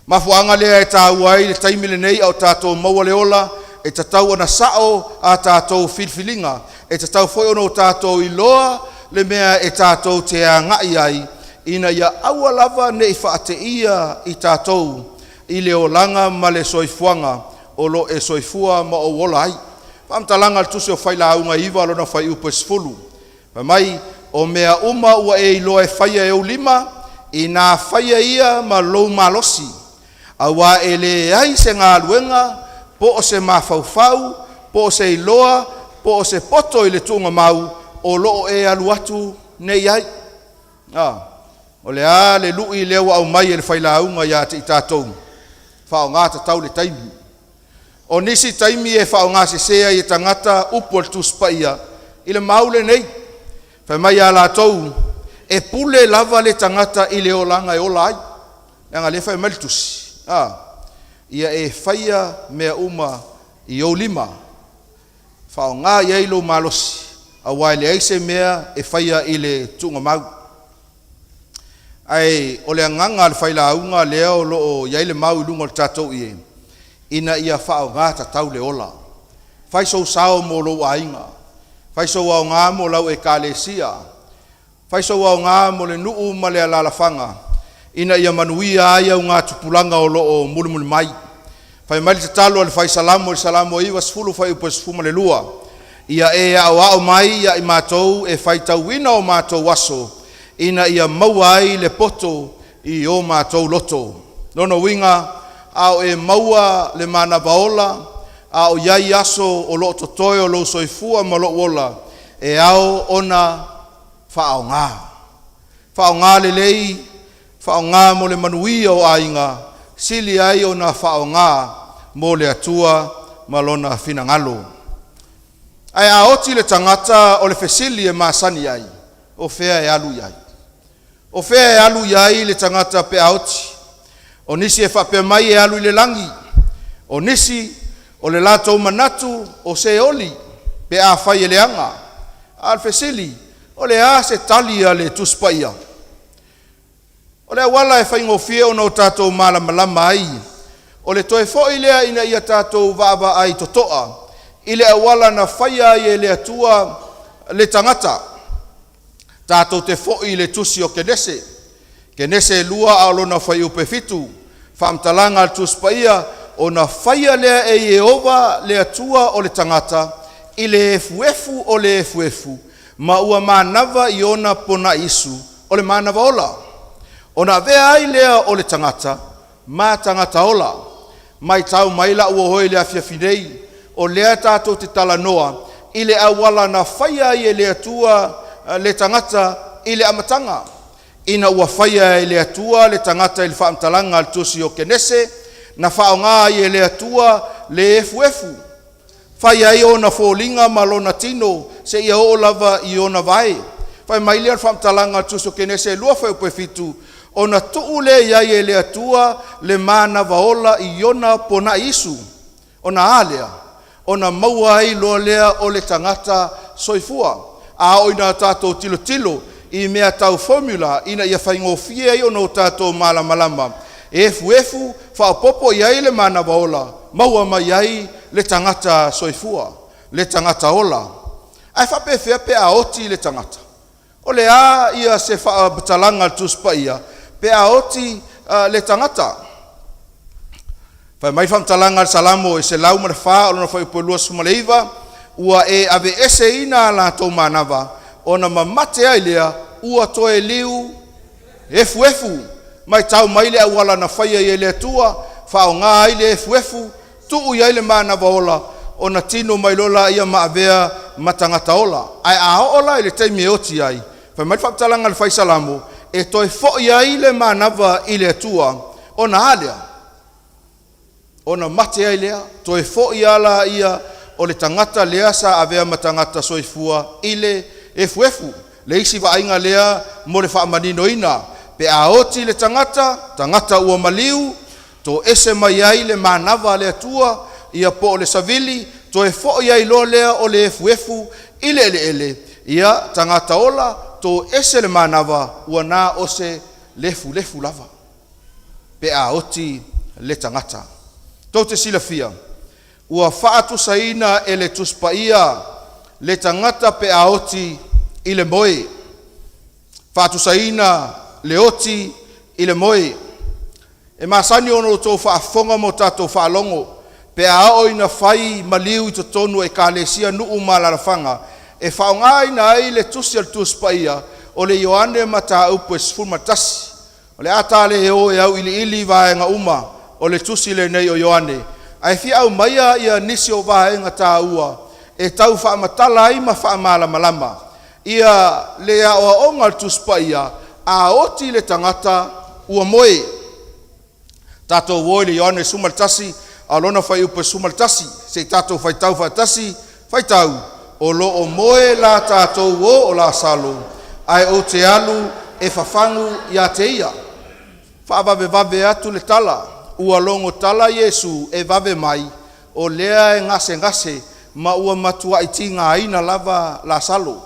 Mafuanga lea e tāua ai le taimile nei au tātou maua le ola, e tatau ana sao a tātou filfilinga, e tatau foi ono tātou iloa, le mea e tātou te angai ai, ina ia aua lava ne i whaate ia i tātou, i le olanga ma le soifuanga, o lo e soifua ma o wola ai. Pamtalanga tusi o whaila aunga iwa lona whai upo esfulu. Mai, o mea uma ua e iloa e whaia e ulima, i nā whaia ia ma lou malosi. Awa e le ai se ngā luenga, po o se mawhauwhau, po o se iloa, po o se poto i le tuunga mau, o loo e alu atu nei ai. O le a le lui leo au mai e le whailaunga ia te i tātou. Whao ngā tau le taimi. O nisi taimi e whao ngā se sea i tangata upo le tuspaia, i le maule nei. Whai mai a la tou, e pule lava le tangata i le olanga e ola ai. Nga le whai malitusi. Ia e whaia mea uma i o lima. Whao ngā iei lo malosi. A wai le eise mea e whaia i le tunga mau. Ai o le anganga le whaila aunga leo lo o iei le mau i lunga le tātou i e. Ina ia whao ngā tatau le ola. Whai sou sao mo lo ainga. Whai sou au ngā mo lau e kālesia. Faiso wa ngā mo le nuu ma le alalafanga. Ina ia manuia aia ngā tupulanga o loo mulimuli mai. Fai mali te talo le fai salamo iwa sfulu fai upa sfuma le lua. Ia e au mai ia i mātou e fai tauina o mātou waso. Ina ia maua ai le poto i o mātou loto. Nono winga au e maua le mana vaola, au iai aso o loo totoe o loo soifua ma loo wola. E au ona whaau ngā. Whaau ngā le lei, whaau ngā mo le manuia o ainga. Sili ai o na whaau ngā mo le atua malona finangalo. Ai a oti le tangata o le fesili e masani ai. O fea e alu iai. O fea e alu iai le tangata pe a oti. O nisi e whape mai e alu i le langi. O nisi o le lato manatu o se oli pe a whai e le anga. Al fesili o le a se talia le tuspaia. O le wala e whaingofie o no tātou malama ai. O le toe foi lea ina ia tātou vava ai totoa. I le awala na whaia i le atua le tangata. Tātou te foi le tusi o kenese. Kenese lua a lona whai upe fitu. Whaamtalanga al tuspaia o na whaia lea e Yehova le atua o le tangata. I le efuefu o le efuefu. Ma ua manava i ona pona isu o le manava ola. Ona vea ai lea o le tangata, ma tangata ola. Mai tau maila ua hoi lea fiafinei, o lea tātou te tala noa, i le awala na whaia i le atua le tangata i le amatanga. Ina ua whaia i le atua le tangata i le whaamtalanga al tusi o kenese, na whao ngā i le atua le efuefu. Whaia i ona fōlinga malona tino, se ia o lava i ona vai. Whai maile al whaamtalanga al tusi o kenese, lua whai upe fitu, ona tuule iai e le atua le mana vaola i ona pona isu. Ona alea, ona maua ai loa lea o le tangata soifua. A oina tātou tilo tilo i mea tau formula ina ia whaingofia i ono tātou malama. Efu, whaopopo iai le mana vaola, maua mai iai le tangata soifua, le tangata ola. Ai whapewhia pe a oti le tangata. O le a ia se whaabatalanga tuspa ia, pe a oti le tangata. Whai mai whamtalanga al salamo e se lau mara wha, o na whai upolua sumaleiva, ua e ave ese ina la tau manava, o na mamate ai lea, ua toe liu, efu, mai tau maile a wala na whaia i le tua, whao ngā ai le efu, tuu i le manava ola, o na tino mai lola ia maavea matangata ola. Ai a ola i le teimi e oti ai. Whai mai whamtalanga al whai salamo, e toi fo ia i le manava i le tua, o na alea. O na mate ai lea, toi fo ia la ia o le tangata lea sa avea matangata soifua i le efu. Le isi vainga lea mo le whaamanino ina. Pe a oti le tangata ua maliu, to ese mai ai le manava le tua, ia po le savili, toi fo ia i lo lea o le efu i le ele. Ia tangata ola, to ese le manava ua na ose lefu lava. Pe a oti le tangata. Tau te silafia, ua whaatu saina e le tuspaia le tangata pe a oti i le moe. Whaatu saina le oti i le moe. E masani ono tō whaafonga mo tātou whaalongo, pe a o ina whai maliu i to tonu e kālesia nuu malarafanga, e whaongaina ai le tusi al tuspaia o le Ioane mata upo e sfulmatasi. O le atale e o e au ili vaenga uma o le tusi le nei o Ioane. Ai fia au maia ia nisi o vaenga tā ua e tau whaamatala ai ma whaamalama. Ia le a o onga al tuspaia a oti le tangata ua moe. Tātou woi le Ioane sumaltasi a lona whai upo sumaltasi. Se tātou whai tau whai tau o lo o moe la tātou o la salo. Ai o te alu e whawhangu ia te ia. Whaavave atu le tala. Ua longo tala Yesu e vave mai. O lea e ngase ma ua matua i tinga aina lava la salo.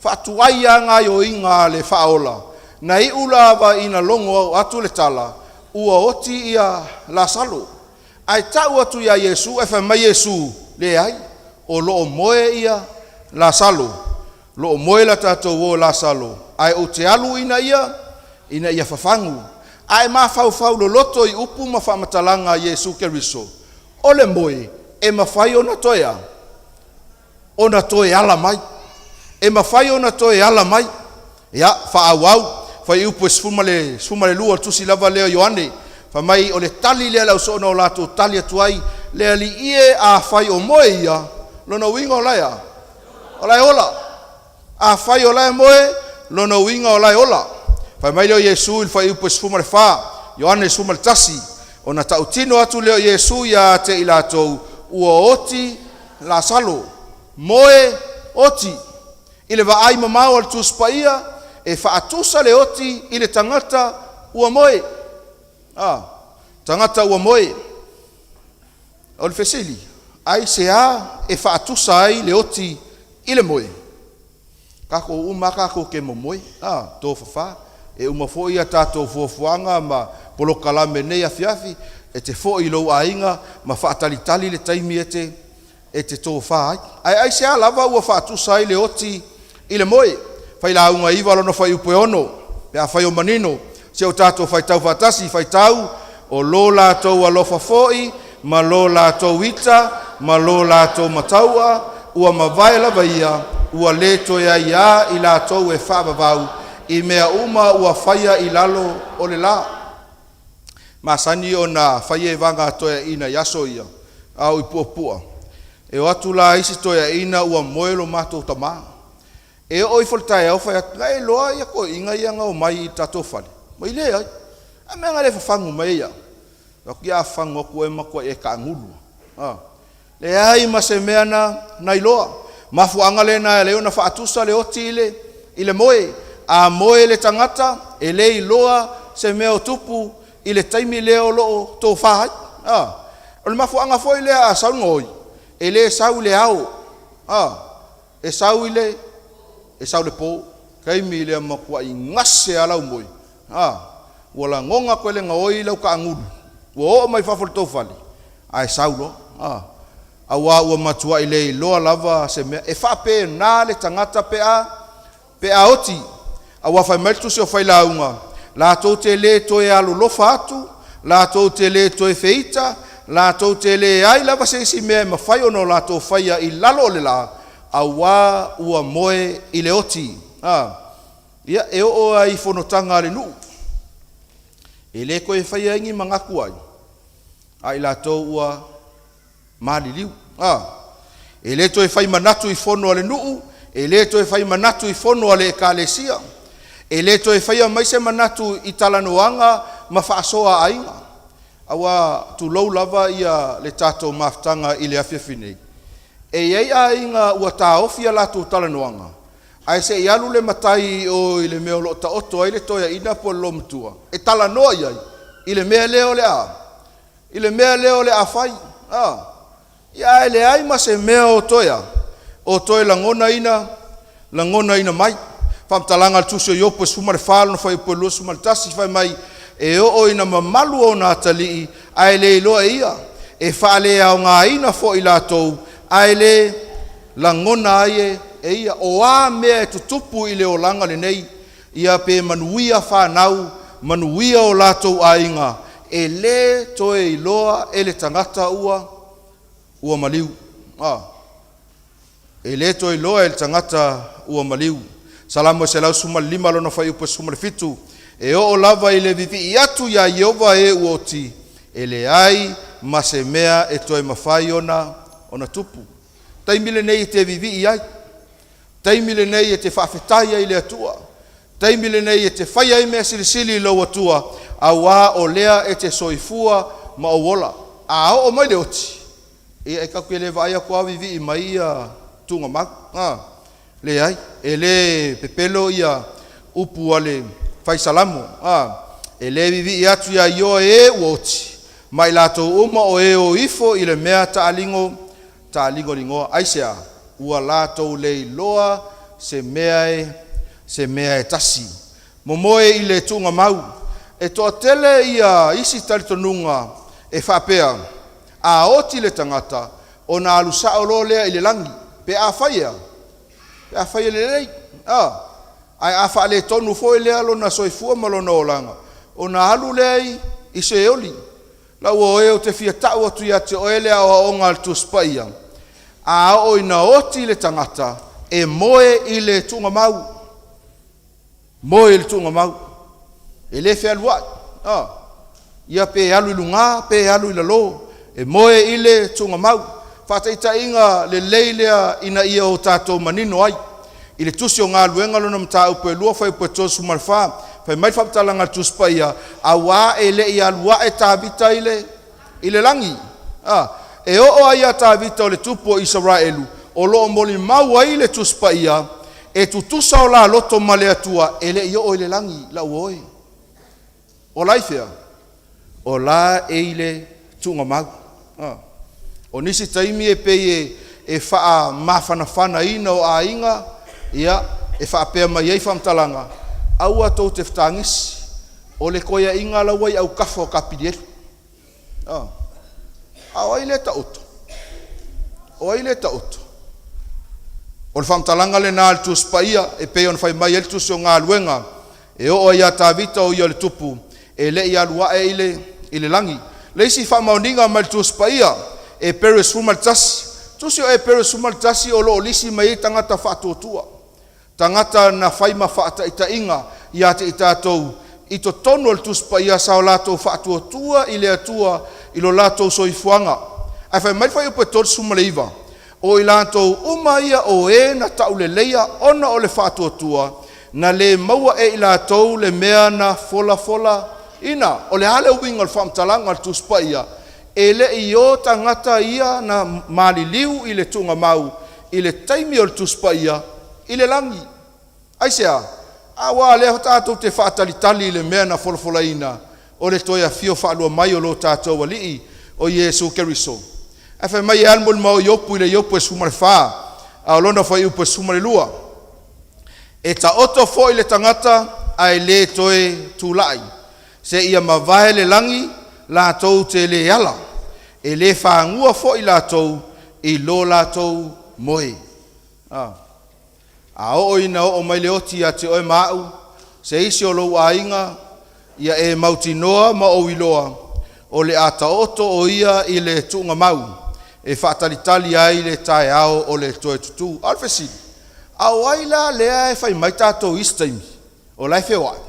Whaatuai a ngā yo inga le whaola. Na i ulava ina longo atu le tala. Ua oti ia la salo. Ai tau atu ia Yesu e whamai Yesu le ai. O loo moe ia la salo. Loo moe la tātou o la salo. ai o te alu ina ia fafangu. Ai mafau lo loto I upu ma whamatalanga Yesu Keriso. Ole moe, e mawhai ona toea. Ona toe ala mai. E mawhai ona toe ala mai. Ia, whaawau. Whai upu e sfumale lua tusi lava leo Ioane. Whamai o le tali lea lau soona o lato tali atuai. Lea li ie a whai o moe ia. Lona winga o laia. O lai ola. A whai o lai moe. Lona winga o lai ola. Whamai leo Yesu il whai upu e sfumale wha. Ioane sfumale tasi. Ona tautino atu leo Yesu ia te ilatou. Ua oti la salo. Moe oti. Ile vaai mamau al tuspaia. E whaatusa le oti ile tangata ua moe. Tangata ua moe. O le fesili. Ai se a e whaatusa ai le oti ile moe. Kako umaka ko ke mo moe. Tō whawha. E umafo ia tātou fuafuanga ma polokalame nei a fiafi. E te fo I lou ainga ma whaatalitali le taimi e te tō wha ai. Ai se a lava ua whaatusa ai le oti ile moe. Whai la unga iwa lono whai upe ono. Pea whai o manino. Se o tātou whai tau whatasi, whai tau. O lo lātou alofa foi. Ma lo lātou ita. Ma lo lātou mataua. Ua mawai lava ia. Ua leto ia ia I lātou e whaabavau. I mea uma ua whaia I lalo o le la. Masani o na whai e vanga toia ina yaso ia. Au I puapua. E o atu la isi toia ina ua moelo mātou tamaa. E oi foltai au fai ngai loa ia ko inga ia ngau mai I tatou fale. Mai le ai. A mea ngale fafangu mai ia. Waki a fango ku e mako e ka ngulu. Le ai ma se mea na iloa. Mafu angale na leo na faatusa le oti ile moe. A moe le tangata e le iloa se mea o tupu ile taimi leo loo tō whahai. O le mafu anga foi le a sau ngoi. E le sau le au. E sau ile e sau le po kai mi le makua I ngase ala umoi wala ngonga ko le ngoi lau ka ngulu wo mai fa to fali ai sau lo awa ua matua I le loa lava se me e fa pe na le tangata pe a oti awa fa meltu se o fa launga la to te le to e alu lo fatu la to te le to e feita la to te le ai lava se si me ma fa ono la to fa I lalo le la awa ua moe I le oti. Ia e o ai fonotanga le nuu. E le koe whaia ingi mangaku ai. Ai la tō ua maali liu. E le toi whai manatu I fono ale nuu. E le toi whai manatu I fono ale ekalesia. E le toi whai maise manatu I talanoanga ma whaasoa ainga. Awa tu lau lava ia le tātou maftanga I le awhiawhinei. E iei a inga ua tā ofia lātou talanoanga. Ai se I alu le matai o I le meo lo ta oto ai le toia ina po lo mtua. E talanoa iai. I le mea leo le a. I le mea leo le a whai. Ia le ai ma se mea o toia. O toia langona ina mai. Whamtalanga tusio iopo e sumare whalo na whai po lua sumare tasi whai mai. E o ina mamalu o nā talii. Ai le iloa ia. E whaale au ngā ina fo I lātou. Ai le langona ai e ia o a mea e tutupu I le o langa le nei ia pe manuia whanau manuia o lātou ainga e le toe iloa e le tangata ua maliu e le toe iloa e le tangata ua maliu salamo se lau suma lima lona whai upo suma le fitu e o lava I le vivi I atu ia Iova e uoti e le ai ma se mea e toe mawhai ona tupu. Taimile nei te vivi iai. Taimile nei te whawhetai I le atua. Taimile nei te whaia I mea silisili lau atua. Awa o lea te soifua ma o wola. A o mai le oti. E kaku le vai a kua vivi I mai ia tunga mak. Le ai. E le pepelo ia upu ale whaisalamo. E le vivi I atu ia io e uoti. Mai lato uma o e o ifo I le mea taalingo ringoa aisea ua lato le loa se mea e tasi momoe I le tunga mau e toa tele ia isi talitonunga e whapea a oti le tangata o na alusa o lo lea I le langi pe a whaia le lei ai a fa le tonu foi le alo na soifua malona olanga ona alu lei i se oli la o te fia tau atu ia te oele a onga al tuspaia a o ina oti le tangata e moe i le tunga mau moe i le tunga mau e le fea luat ia pe alu i lunga pe alu i lalo e moe i le tunga mau whataita inga le leilea ina ia o tātou manino ai i le tusi o ngā luenga lona mta upe lua whai upe tosu marwha whai mai whaptalanga tuspaia a wā e le i alua e tāvita i le langi e o ai a tāvita o le tupu o Israelu o loo moli mau ai le tuspaia e tutusa o la loto male atua e le i o le langi la uoi o laifea o la e le tunga mau o nisi taimi e pei e faa mawhanawhana ina o a inga ia e faa pea mai ei whamtalanga au a tau te whtangisi o le koia inga la wai au kafo o kapirielu au ai le ta oto o ai le ta oto o le whamtalanga le nā le tuspaia e pei on whai mai el tusi o ngā luenga e o ia tā vita o ia le tupu e le ia lua e i le langi leisi whamauninga mai le tuspaia e peres fumal tasi tusi o e peres fumal tasi o lo lisi mai tangata whatuotua tangata na whaima whaata inga ia te itatou i to tono le tuspaia sao latou whatuotua i le atua i lo latou soifuanga ai whai mai whai upe tot sumaleiva o i latou uma ia o e na tauleleia ona o le whatuotua na le maua e i latou le mea na fola ina o le hale uinga le whamtalanga le tuspaia e le i o tangata ia na maliliu i le tunga mau i le taimi o le tuspaia i le langi aisea awa le ho tātou te whaatalitali i le mea na folafolaina o le toia fio whaalua mai o lo tātou alii o Yesu Keriso e whai mai almol mau iopu i le iopu e sumare wha a lona whai upu e sumare lua e ta oto fo i le tangata ai le toe tūlai se ia mavahe le langi lātou te le ala e le whaangua fo i lātou i lo lātou moe a o ina o mai le oti a te oe mau se isi o lou a inga ia e mautinoa ma o iloa o le ata oto o ia i le tunga mau e whaatalitali ai le tae ao o le toe tutu alfesi a o aila lea e whai mai tātou istaimi o lai whewai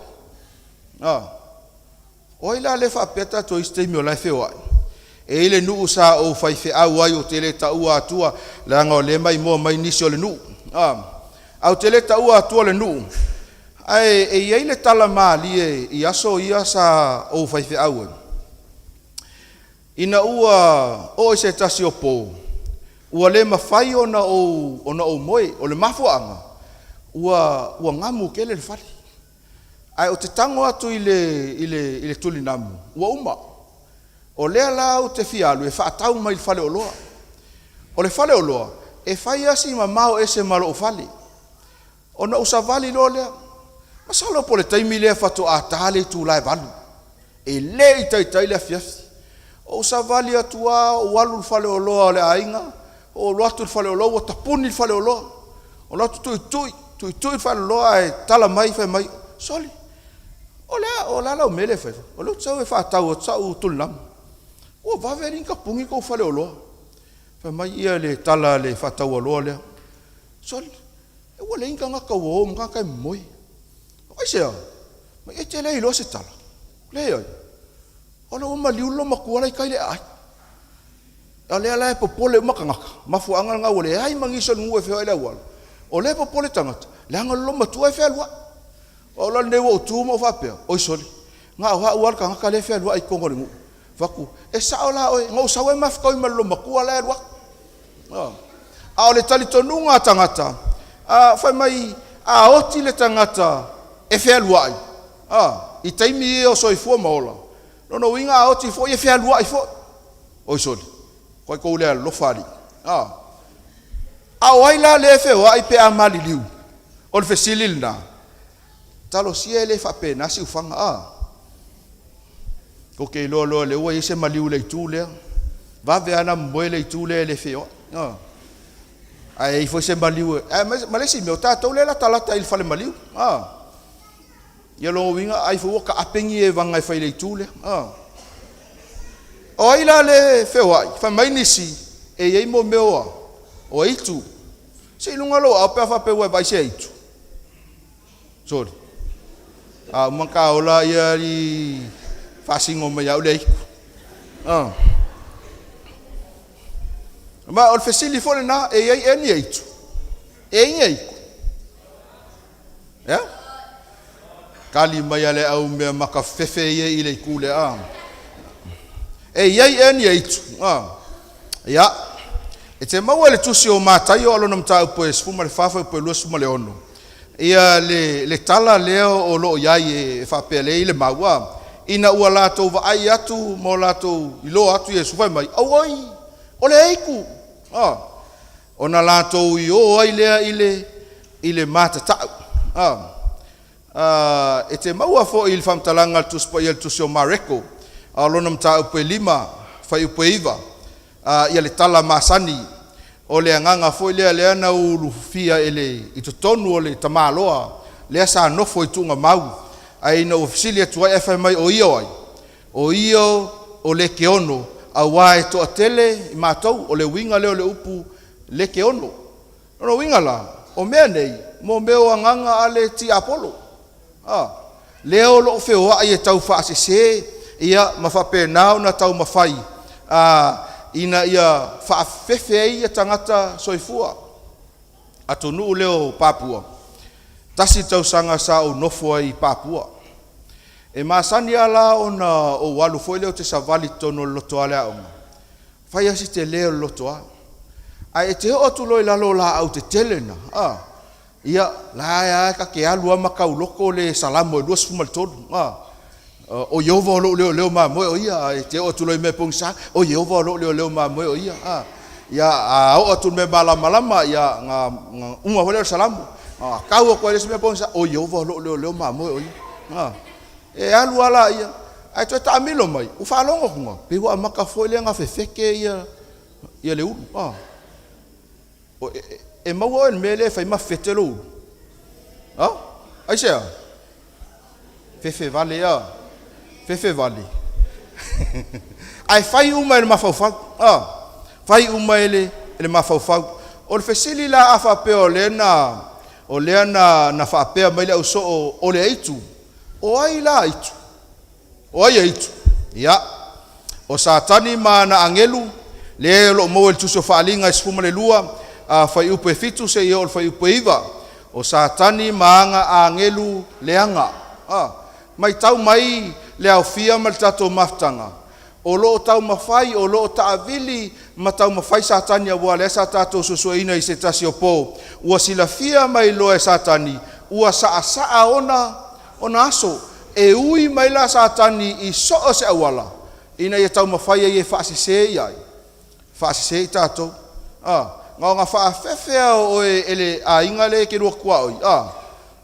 o aila le whapea tātou istaimi o lai whewai e ile nuu sa o whai wheau ai o te le taua atua le anga o le mai mua mai nisi o le nuu au te le taua atua le nuu e iei le tala maali i aso ia sa o whai wheau ina ua o se tasi o pō ua le mawhai ona o moe o le mafuanga ua ngamu ke le whari ai o te tango atu i le tuli namu ua uma o lea la o te fialu e whaatau mai le whale o loa o le whale o loa e whai asi ma mao ese malo o whale o na usavali lo lea masalo po le taimi lea whato a tāle tū lai valu e le i taitai lea fiafi o usavali atua o walu le whale o loa o le ainga o loatu le whale o loa o tapuni le whale o loa o loatu tui le whale o loa e tala mai whai mai soli o lea o lala o mele whai o leo tau e whaatau o tau tulinamu o vaveri ka pungi ko whale o loa whai mai ia le tala le whaatau o loa lea soli e ua le inga ngaka o mga kai moi o isea mai e te lei lo se tala lei ai o lo ma liulo makua lai kai le ai a le ala e popole makangaka mafuanga nga o le ai mangiso ngu e whai le wala o le popole tangata le anga lo matua e whai lua o la ne wo tu mo whapea o soli nga o hau alka ngaka le whai lua i kongo ngu waku e sao la oe ngau sao e mafkau i malo makua le lua a o le tali tonunga tangata a whai mai a oti le tangata e whai lua ai i taimi e o soifua maola no winga a oti fo e whai lua ai fo o soli koi kou lea lo whari a waila le whai ai pe a mali liu o le fesilil na talo sia le whape nasi ufanga ko ke lo le ua i se maliu le tu le va ve ana moe le tu le wheo ai foi se maliu malesi me o tatou le la talata il fale maliu ia lo winga ai foi ka apengi e vanga fai le tule o ila le fewai fa mai nisi e ei mo meoa o itu se lunga lo a pa fa pe vai se itu sorry maka ola ia ri fasingo me ya le ma o fesili fole na e ei eni itu ei ya kali mai ale au me maka fefe ye ile kule ei eni itu ya e te mawale tusi o matai o alo namta upo e sfuma le fafa upo e lua sfuma le ono ia le tala leo o lo iai e whapele ile maua ina ua lato wa ai atu mo lato ilo atu e sufai mai au oi o le eiku ona lato i o ai lea ile mata tau e te maua fo il famtalanga tuspa il tusio mareko alo namta upo e lima fai upo e iwa ia le tala masani o le anganga foi lea na ulu fia ele i tonu o le tamaloa lea sa nofo i tunga mau ai na ofisili atua e fai mai o io o le keono a wae to atele i matou o le winga leo le upu le keono no winga la o mea nei mo meo anganga ale ti apolo leo lo feo ai e tau fa se ia mafape nao na tau mafai ina ia whaafefe ia tangata soifua atonu leo Papua tasi tausanga sa o nofo ai Papua e masani ala ona o walu foi leo te savali tono loto ale aonga fai asi te leo loto ai te o tuloi lalo la au te telena ia la ya ka ke alua makau loko le salamo e luas fumal tonu o Yehova lo leo ma mo ia te o tuloi me pongsa o Yehova lo leo ma mo ia ia o tu me bala malama ia nga uma wala salamu kau ko le me pongsa o Yehova lo leo ma mo ia e alu ala ia ai to ta milo mai u fa longo nga pe wa maka foi le nga fefeke ia le u o e mau o mele fai ma fetelo ai se fefe vale fefe vale ai fai uma ele mafau fai uma ele mafau o le fesili la afa pe o le na fa pe mai le so o le itu o ai la itu o ai itu ya o satani mana angelu le lo mo el tuso falinga esfuma le lua fai upe fitu se yo fai upe iva o satani manga angelu leanga mai tau mai le au fia mal tato maftanga o lo tau mafai o lo taavili ma tau mafai satani wa le satato susuina i se tasio po ua sila fia mai lo e satani ua saa ona aso e ui mai la satani i so se awala ina ia tau mafai e faasise tato nga fa fefe o ele a ingale ke ro kwa oi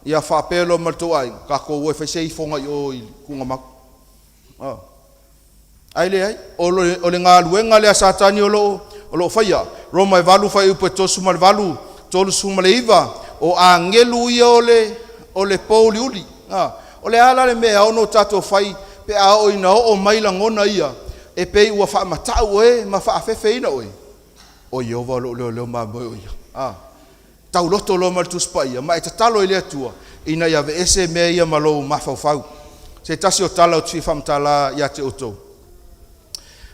ia fa pelo malto ai ka ko we fe sei fonga yo kunga mak ai le ai o le nga luenga le satani o lo faia roma valu fa u peto sumal valu tolu sumal iva o angelu yo o le poli uli o le ala le me ono tato fai pe a o ina o mai la ngona ia e pe u fa mata o ma fa fefe ina oi o Yehova lo ma mo ia tau loto lo mal tu spaia mai te talo ile tua ina ia ve ese me ia malo mafau se tasi o tala o tsi fam tala ia te oto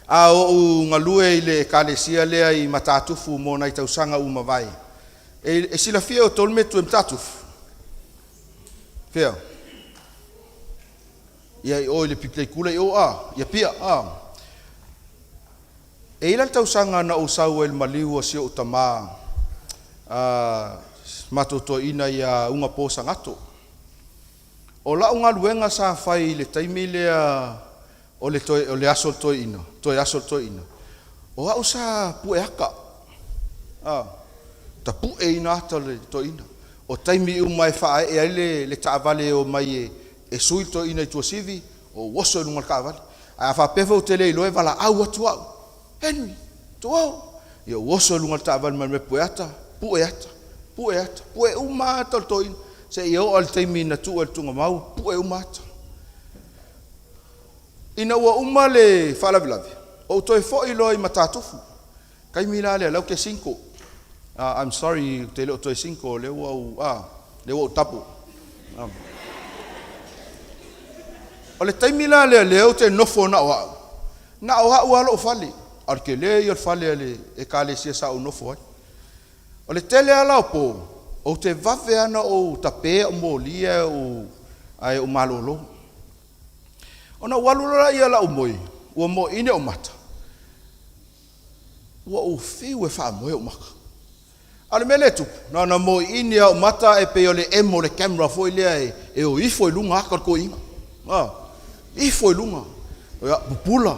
o ngalue ile kalesia le ai matatufu mo nai tausanga uma vai e sila fia o tolme tu matatufu fia ia o ile piplei kula ia pia e ila tausanga na usau el maliu o sio utama matoto ina ia unga posa ngato o la unga luenga sa fai le taimile o le asol to ina o a usa pueaka ta pu e ina ta le to ina o taimi u mai fa e le taavale o mai e sui to ina tu sivi o woso lunga kaavale a fa pefo tele lo e vala au atu Henry, tuau, ia woso lunga tavan man me puata, pu e uma tal toin se io al taimi na tu al tunga mau pu e uma ina ua uma le falavilavi o toi fo'i loi matatufu kai mila le lau ke 5 I'm sorry te le toi 5 le ua tapu o le taimi la le o te nofo na o lo fali ar ke le yo fali le e kale sia sa o nofo ai o le tele ala po o te vave ana o tape o molia o ai o malolo ona walula ia la o moi o mo ine o mata o fiu e fa mo o maka ale mele tu na mo ine o mata e pe o le emo le camera foi le e o ifo i lunga ko inga ifo i lunga ya pupula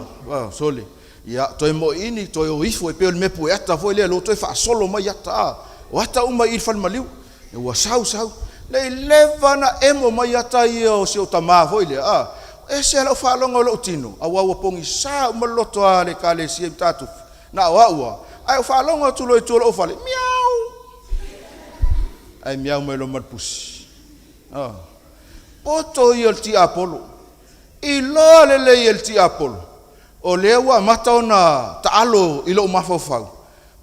sole ya toi mo ini toi o ifo e pe o me pueta foi le lo toi fa solo mai ata o ata uma i fal maliu e wa sau le leva na emo mai ata i o se o tama foi le e se lo fa longa lo tino a wa pongi sa mo loto ale kale si tatu na wa ai fa longa tu lo o fale miau ai miau me lo mar pus poto i ti apolo i lo le il ti apolo o le wa mata ona taalo i lo mafofau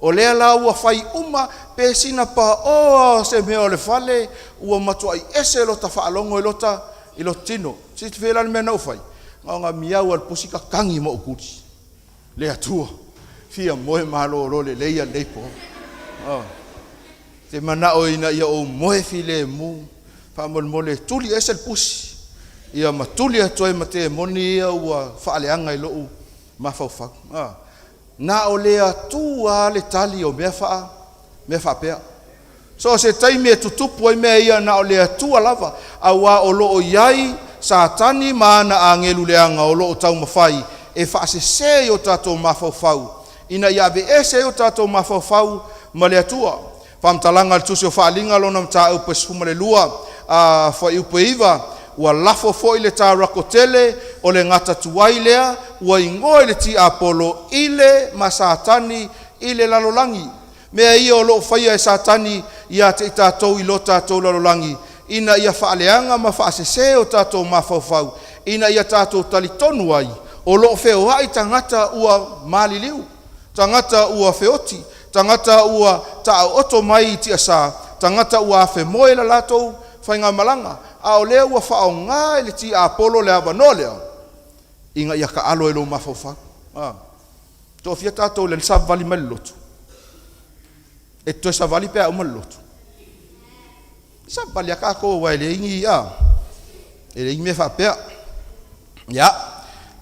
o le la ua fai uma pe sina pa o se me o le fale ua matu ai ese lo ta fa longo i lo tino si te fela me no fai nga miau al pusika kangi mo kuti le atua fia moe malo lo le leia lepo te mana o ina ia o moe file mu fa mole tuli ese el pusi ia matuli atoe mate moni ia ua fa aleanga i lo mafaufa na o le atua le tali o me fa pea so se taimi e tutupu ai mea ia na o le atua lava awa o lo o iai satani maana angelu leanga o lo o tau mawhai e whaasese o tatou mafaufau ina ia be ese o tatou mafaufau ma le atua whamtalanga le tusi o whaalinga lona mta upe sfuma le lua wha upe iwa ua lafo fo i le tarako tele o le ngata tuai lea ua ingoe le ti apolo ile ma satani ile lalolangi mea ia o loo whaia e satani ia te i tātou i lo tātou lalolangi ina ia whaaleanga ma whaasese o tātou mafaufau ina ia tātou talitonu ai o loo wheo hai tangata ua maliliu tangata ua wheoti tangata ua tau oto mai ti asa tangata ua whe moe la latou whainga malanga a o lea ua whao ngā le ti apolo le avano lea inga ia ka alo e lo mafaufau tō fia tātou le sa vali malilotu e toi sa vali pea uma lotu sa vali aka ko wa le ingi ele ingi me fa pea ya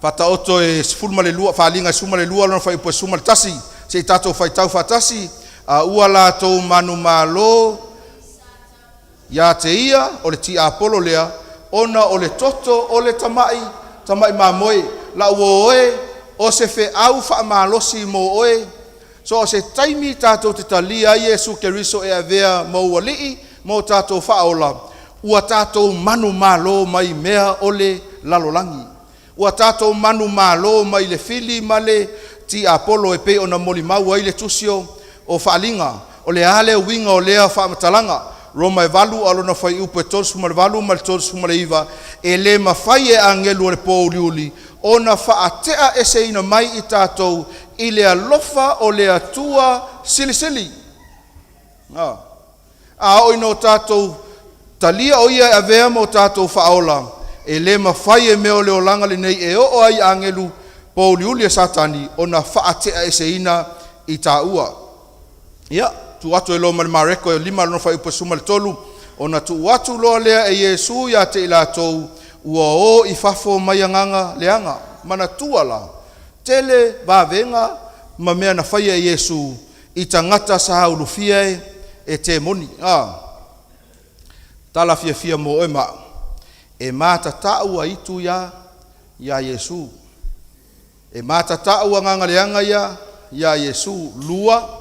pata oto e sfulma le lua fa linga suma le lua lona fa ipo suma tasi se tato fa tau fa tasi ua la to manu malo ya te ia o le ti apolo lea ona o le toto o le tamai mamoe la uoe o se fe au fa malosi mo oe so se taimi tatou te talia Yesu Keriso e avea mo walii mo tatou whaola ua tatou manu malo mai mea ole lalolangi ua tatou manu malo mai le fili male ti apolo e pe ona moli mau ai le tusio o whaalinga o le ale winga o lea whamatalanga Roma e valu alona whai upe tosu ma le valu ma le tosu ma le iwa e le mawhai e angelu le po uliuli ona whaatea e se ina mai i tatou i le alofa o le atua silisili. A o ino tātou talia o ia e avea mo tātou whaola e le mawhai e meo leo langa le nei e o ai angelu po uliuli e satani ona whaatea e se ina i tā ua. Ia, tu atu e lo mareko e lima lona whai upa suma le tolu ona tu atu loa lea e Yesu ia te ila tou ua o i fafo mai anganga leanga mana tuala tele vavenga ma mea na whaia e Yesu i tangata sa haulufia e te moni tala fia mo e ma e mata tau a itu ya Yesu e mata tau a nganga leanga ya Yesu lua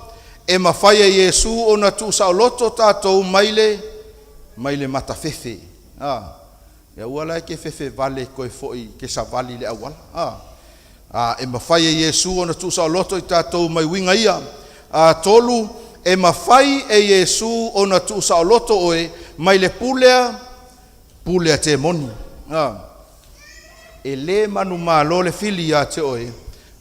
e ma whaia Yesu o na tu sa loto tātou maile mata fefe ya wala ke fefe vale koe foi ke sa vali le awala e mawhaia Yesu ona tu sa loto i tātou mai winga ia tolu e mawhai e Iesu o na tu sa loto oe mai le pulea te moni. E le manu malo le fili a te oe,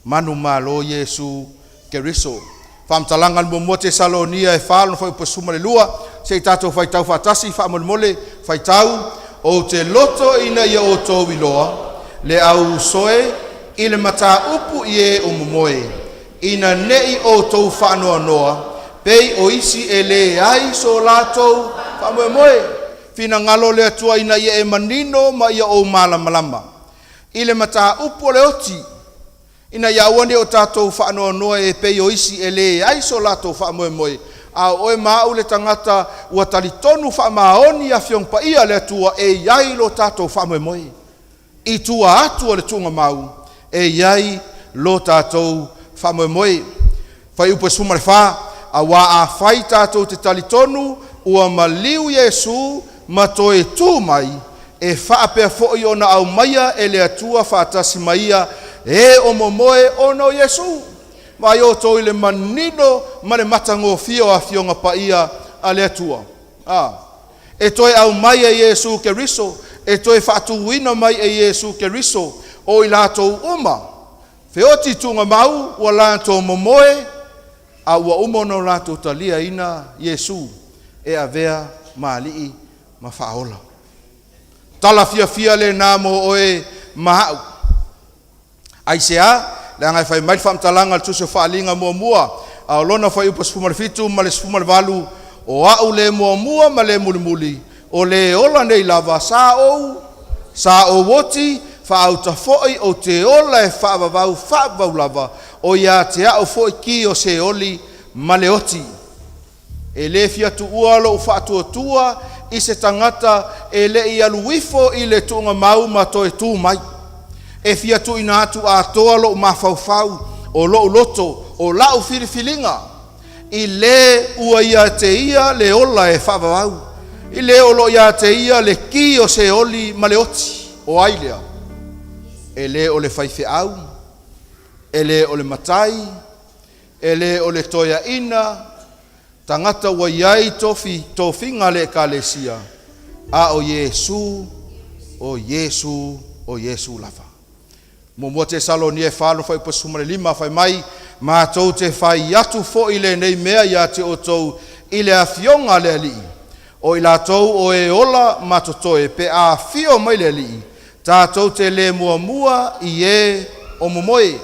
manu malo Iesu Keriso. Whamtalangan mo mo te Salonia e whālo whai upasuma le lua, se tātou whai tau whatasi, whamole whai tau, o te loto ina ia o tō wiloa, le au soe, i le mata upu i e o momoe, ina nei o tō whanoa noa, pei o isi e le ai so lātou whamoe moe, whina ngalo le atua ina ia e manino ma ia o malama. I le mata upu le oti, ina ia wane o tātou whaanoa noa e pei o isi e le ai so lātou whamoe moe, a oe mau le tangata ua talitonu whamaoni a whiong pa ia le atua e iai lo tātou whamoe moe. I tua atua le tunga mau e iai lo tātou whamoe moe. Whai upe sumare wha, a wā a whai tātou te talitonu ua maliu Iesu ma toe tū mai e whaapea fo'i ona au maia e le atua whaatasi maia e o momoe ono Iesu. Mai o toi le manino ma le matango fio a fionga pa ia a le atua. E toi au mai e Iesu Keriso, e toi whaatuwina mai e Iesu Keriso, o i lātou uma. Whioti tunga mau, ua lātou momoe, a ua umono lātou talia ina Iesu, e a vea maali'i ma whaola. Tala fia le namo oe mahau. Aisea, le angai whai mai whamtalanga tuso whaalinga mua, a lona whai upa sfumar fitu, ma le sfumar valu, o au le mua ma le mulimuli, o le ola nei lava, sa o woti, whaau ta fo'i o te ola e whaavavau lava, o ia te au fo'i ki o se oli ma le oti. E le fiatu ualo u whaatua tua, i se tangata e le i aluifo i le tuunga mau ma toe tū mai. E fiatu ina atu a toa lo mawhauwhau, o lo loto, o lau whiriwhilinga. I le ua ia te ia le ola e whavavau. I le olo ia te ia le ki o se oli ma le oti, o ailea. E le o le whaife au, e le o le matai, e le o le toia ina, tangata wa iai tofinga le kalesia, a o Iesu lava. Mo te Salonia e whālo whai pasumare lima whai mai, mā tau te whai atu fo i le nei mea ia te o tau i le awhionga le alii. O i la tau o e ola matotoe pe a whio mai le alii, tā tau te le mua i e o momoe.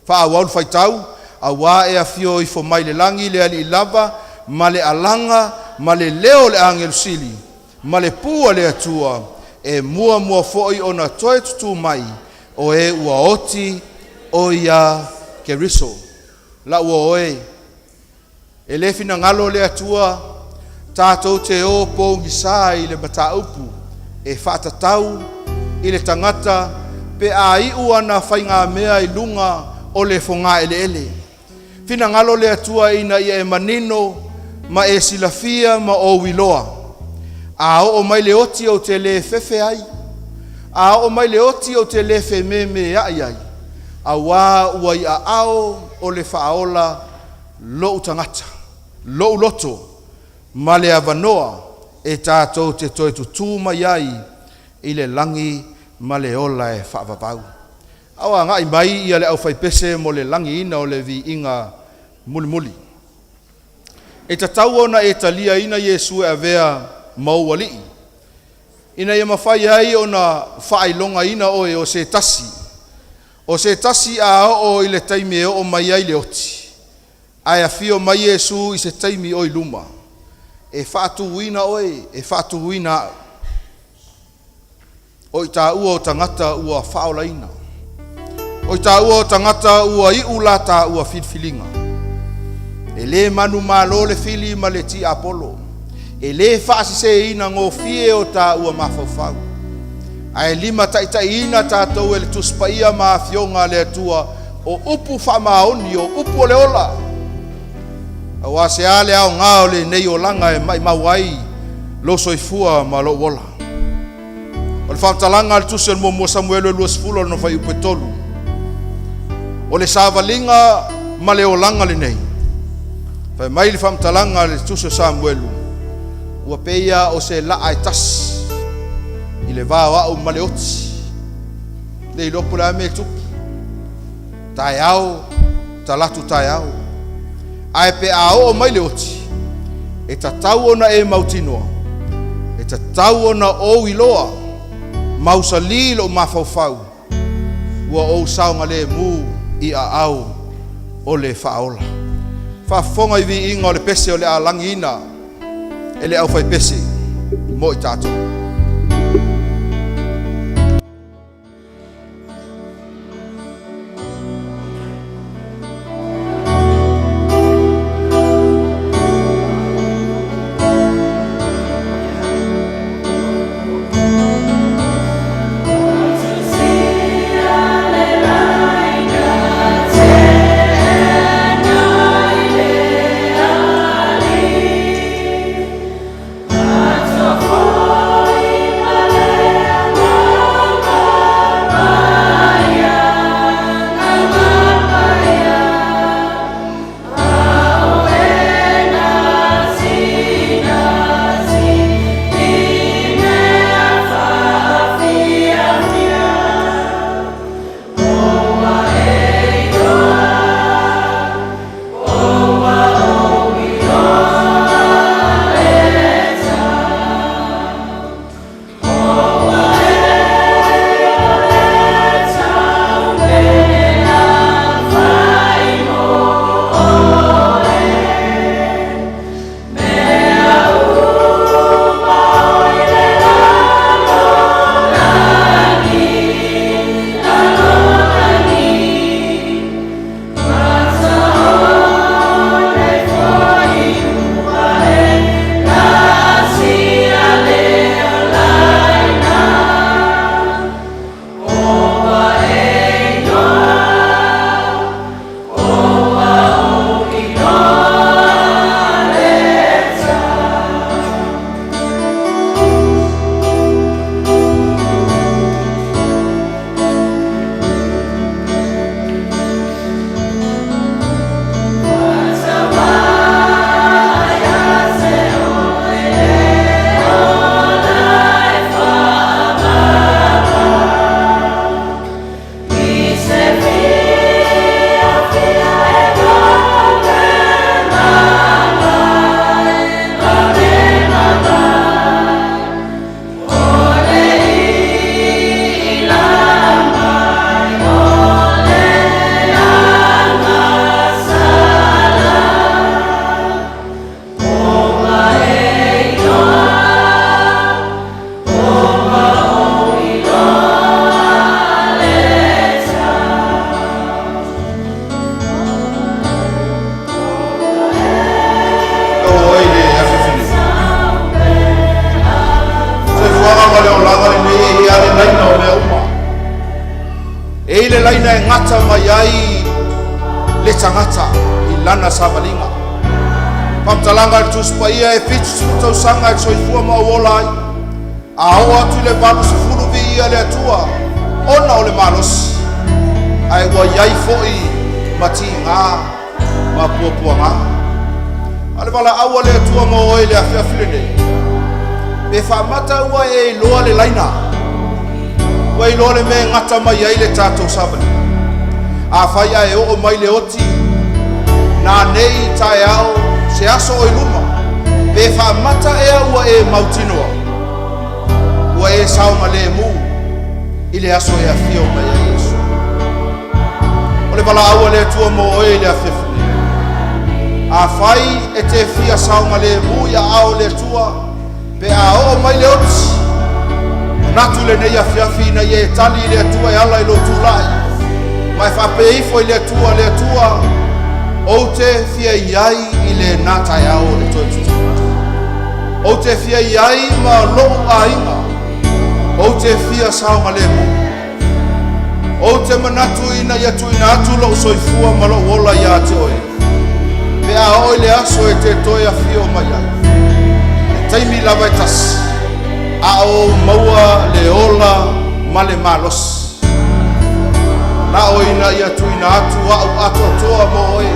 Wha awau whai tau, a wā e a whio i fo mai le langi le alii lava, ma le alanga, ma le leo le angelusili, ma le pua le atua, e mua fo i ona toe tutu mai, o e ua oti o ia Keriso. La ua oe. E le fina ngalo le atua, tātou te o pōngisa i le mataupu, e whaatatau i le tangata, pe a iu ana whainga mea i lunga o le fonga ele. Fina ngalo le atua ina ia e manino, ma e silafia ma o wiloa. A o mai le oti o te le fefe ai, a o mai le oti o te lefe me ai. A wā uai a ao o le whaola lo utangata, lo uloto, ma le avanoa e tātou te toi tutu mai ai i le langi ma le ola e whaavavau. Awa ngai mai ia le au whaipese mo le langi ina o le vi inga muli. E tatau ona e talia ina Iesu e avea mauwalii. Ina ia mawhai ai o na whailonga ina oe o se tasi. O se tasi a o i le taimi o mai ai le oti. Ai a fio mai Iesu i se taimi o i luma. E whaatu wina oe, e whaatu wina. O i tā ua o tangata ua whaola ina. O i tā ua o tangata ua i ula tā ua whilwhilinga. E le manu malo le fili ma le ti Apollo. E le whaasi se ina ngō fie o tā ua mawhauwhau. Ai lima taitai ina tātou e le tuspaia ma fionga le atua o upu whamaoni o upu o le ola. A wā se ale au ngā o le nei o langa e mai mawai lo soifua ma lo wola. O le whamtalanga le tusi mo mo Samuel e luas fulo no whai upe tolu. O le sāwalinga ma le o langa le nei. Pai mai le famtalanga le tuso Samuelu. Ua peia o se la ai tas. I le vā o maleoti. Le ilopo la me tuki. Tai au, talatu tai au. Ai pe ao o mai leoti. E ta tau ona e mautinoa. E ta tau ona o iloa. Mausali lo mafaufau. Ua o saunga le mu i a au o le faola. Whafonga i vi inga o le pese o le alangi ina. E le au fai pese. Mo i tātou. laina e ngata mai ai le tangata I lana savalinga. Pamtalanga tus paia e fitu tau sanga e soifua ma wola ai. Aoa tu le valu sifuru vi ia le atua. Ona o le malos. Ai wa iai foi mati ngā ma puapua ngā. Ale wala aua le atua ma oe le awhiawhile nei. Me whamata ua e loa le laina. Ua I loa le me ngata mai ai le tātou sabani. A whai ai o mai le oti. Nā nei tae au se aso o iluma. Me whamata ea ua e mautinoa. Ua e saunga le mu. I le aso e awhio mai ai Yesu. O le wala aua le atua mo oe le awhiawhile. A whai e te fia saunga le mu ia ao le atua. Pe a o mai le oti. Natu le nei a fiafi na ye tali le atua e ala I lo tūlai. Mai whape ifo I le atua. O te fia iai I le nātai ao le toi tutu. O te fia iai ma lou a inga. O te fia saunga le mu. O te manatu ina ia tuina atu lo soifua ma lo wola ia te oe. Pe a oi le aso e te toi a fio mai ai. Taimi lava I tas. A o maua le ola ma le malos. Na o ina ia tuina atu au ato toa mo oe.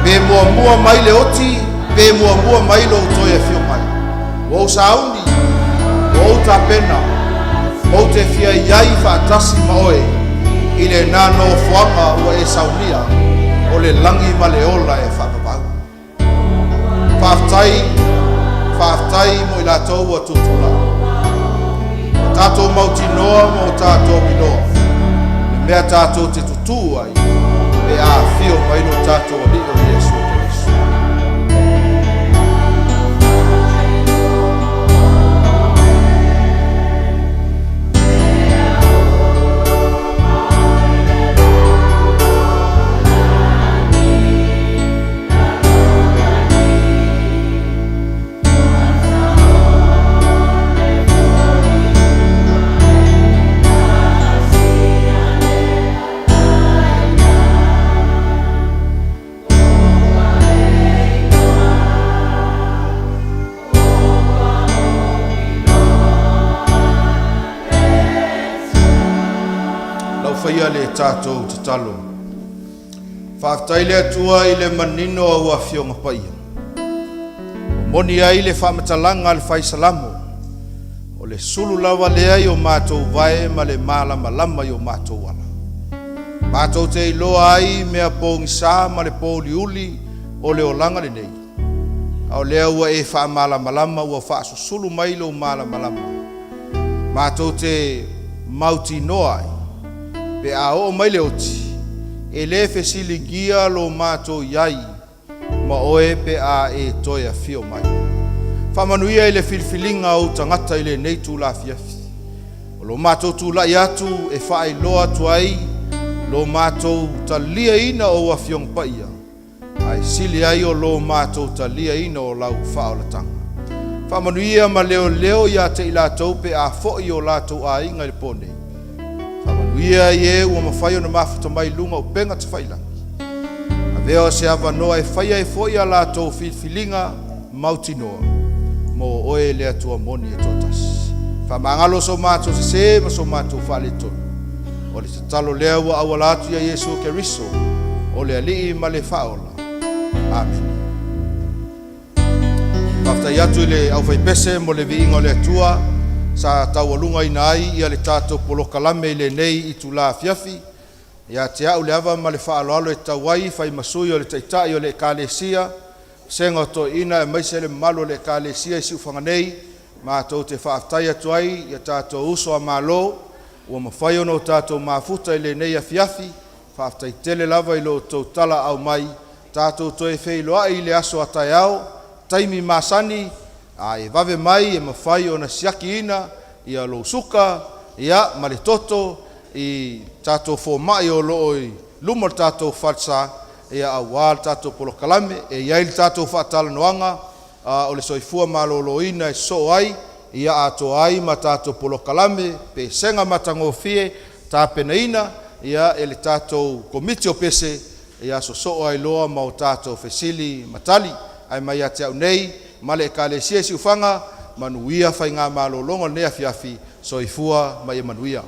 pe mua mai le oti, pe mua mai lo toia fio mai. O sauni, o ta pena, o te fia iai whaatasi maoe, i le nano fuanga ua e saunia, o le langi ma le ola e whakapau. Whaftai mo i la tau a tutula. Tātou mauti noa mo tātou minoa. Le mea tātou te tutu ai, e a fio mai no tātou a lio Yesu Keriso. Faia le tātou te talo. Whaftai le atua i le manino a ua fionga paia. Moni ai le whamatalanga le whaisalamo. O le sulu lawa lea i o mātou vae ma le malama lama i o mātou wala. Mātou te iloa ai mea pōngi sā ma le pōli uli o le olanga le nei. Au lea ua e whamalama lama ua whaasusulu mai lo malama lama. Mātou te mauti noa ai. Pe a o mai le oti, e le fesili gia lo mato iai, ma oe pe a e toia fio mai. Whamanuia i le filfilinga o tangata i le neitu la fiafi. O lo mato tu la iatu e whae loa tuai, lo mato talia ina o a fiong paia. Ai sili ai o lo mato talia ina o lau whaolatanga. Whamanuia ma leo ia te ila tau pe a foi o lato a inga le ponei. Ia ye ua mawhai o na mafuta mai lunga o penga te whailangi. A veo se awa noa e whaia e foia la tō filfilinga mauti noa. Mo oe lea tua moni e tōtas. Whamangalo so mātou se ma so mātou whale tonu. O le tatalo lea ua awalatu ia Yesu Keriso. O le alii ma le whaola. Amen. Whaftai atu i le au whaipese mo le viinga o le atua. Sa taualunga ina ai ia le tātou polokalame i le nei i tula fiafi. Ia te au le awa ma le whaaloalo e tauai, whai masui o le taitai o le kālesia. Senga to ina e maise le malo le kālesia i si ufanga nei. Mātou te whaaftai atu ai, ia tātou uso a malo. Ua mawhai ono tātou mafuta i le nei a fiafi. Whaaftai tele lava i lo tau tala au mai. Tātou toe whei loa i le aso atai au. Taimi masani. E vave mai e mawhai o na siaki ina, ia lo suka, ia male toto, i tātou fō mai o lo oi lumar tātou whatsa, ia awal tātou polokalame, e iaili tātou whaatala noanga, o le soifua malolo ina e so ai, ia ato ai ma tātou polokalame, pe senga matango fie, tāpena ina, ia ele tātou komiti o pese, ia so ai loa ma o tātou fesili matali, ai mai ate au nei, male kālesia si ufanga, manuia whai ngā mālolonga nea fiafi, soifua mai manuia.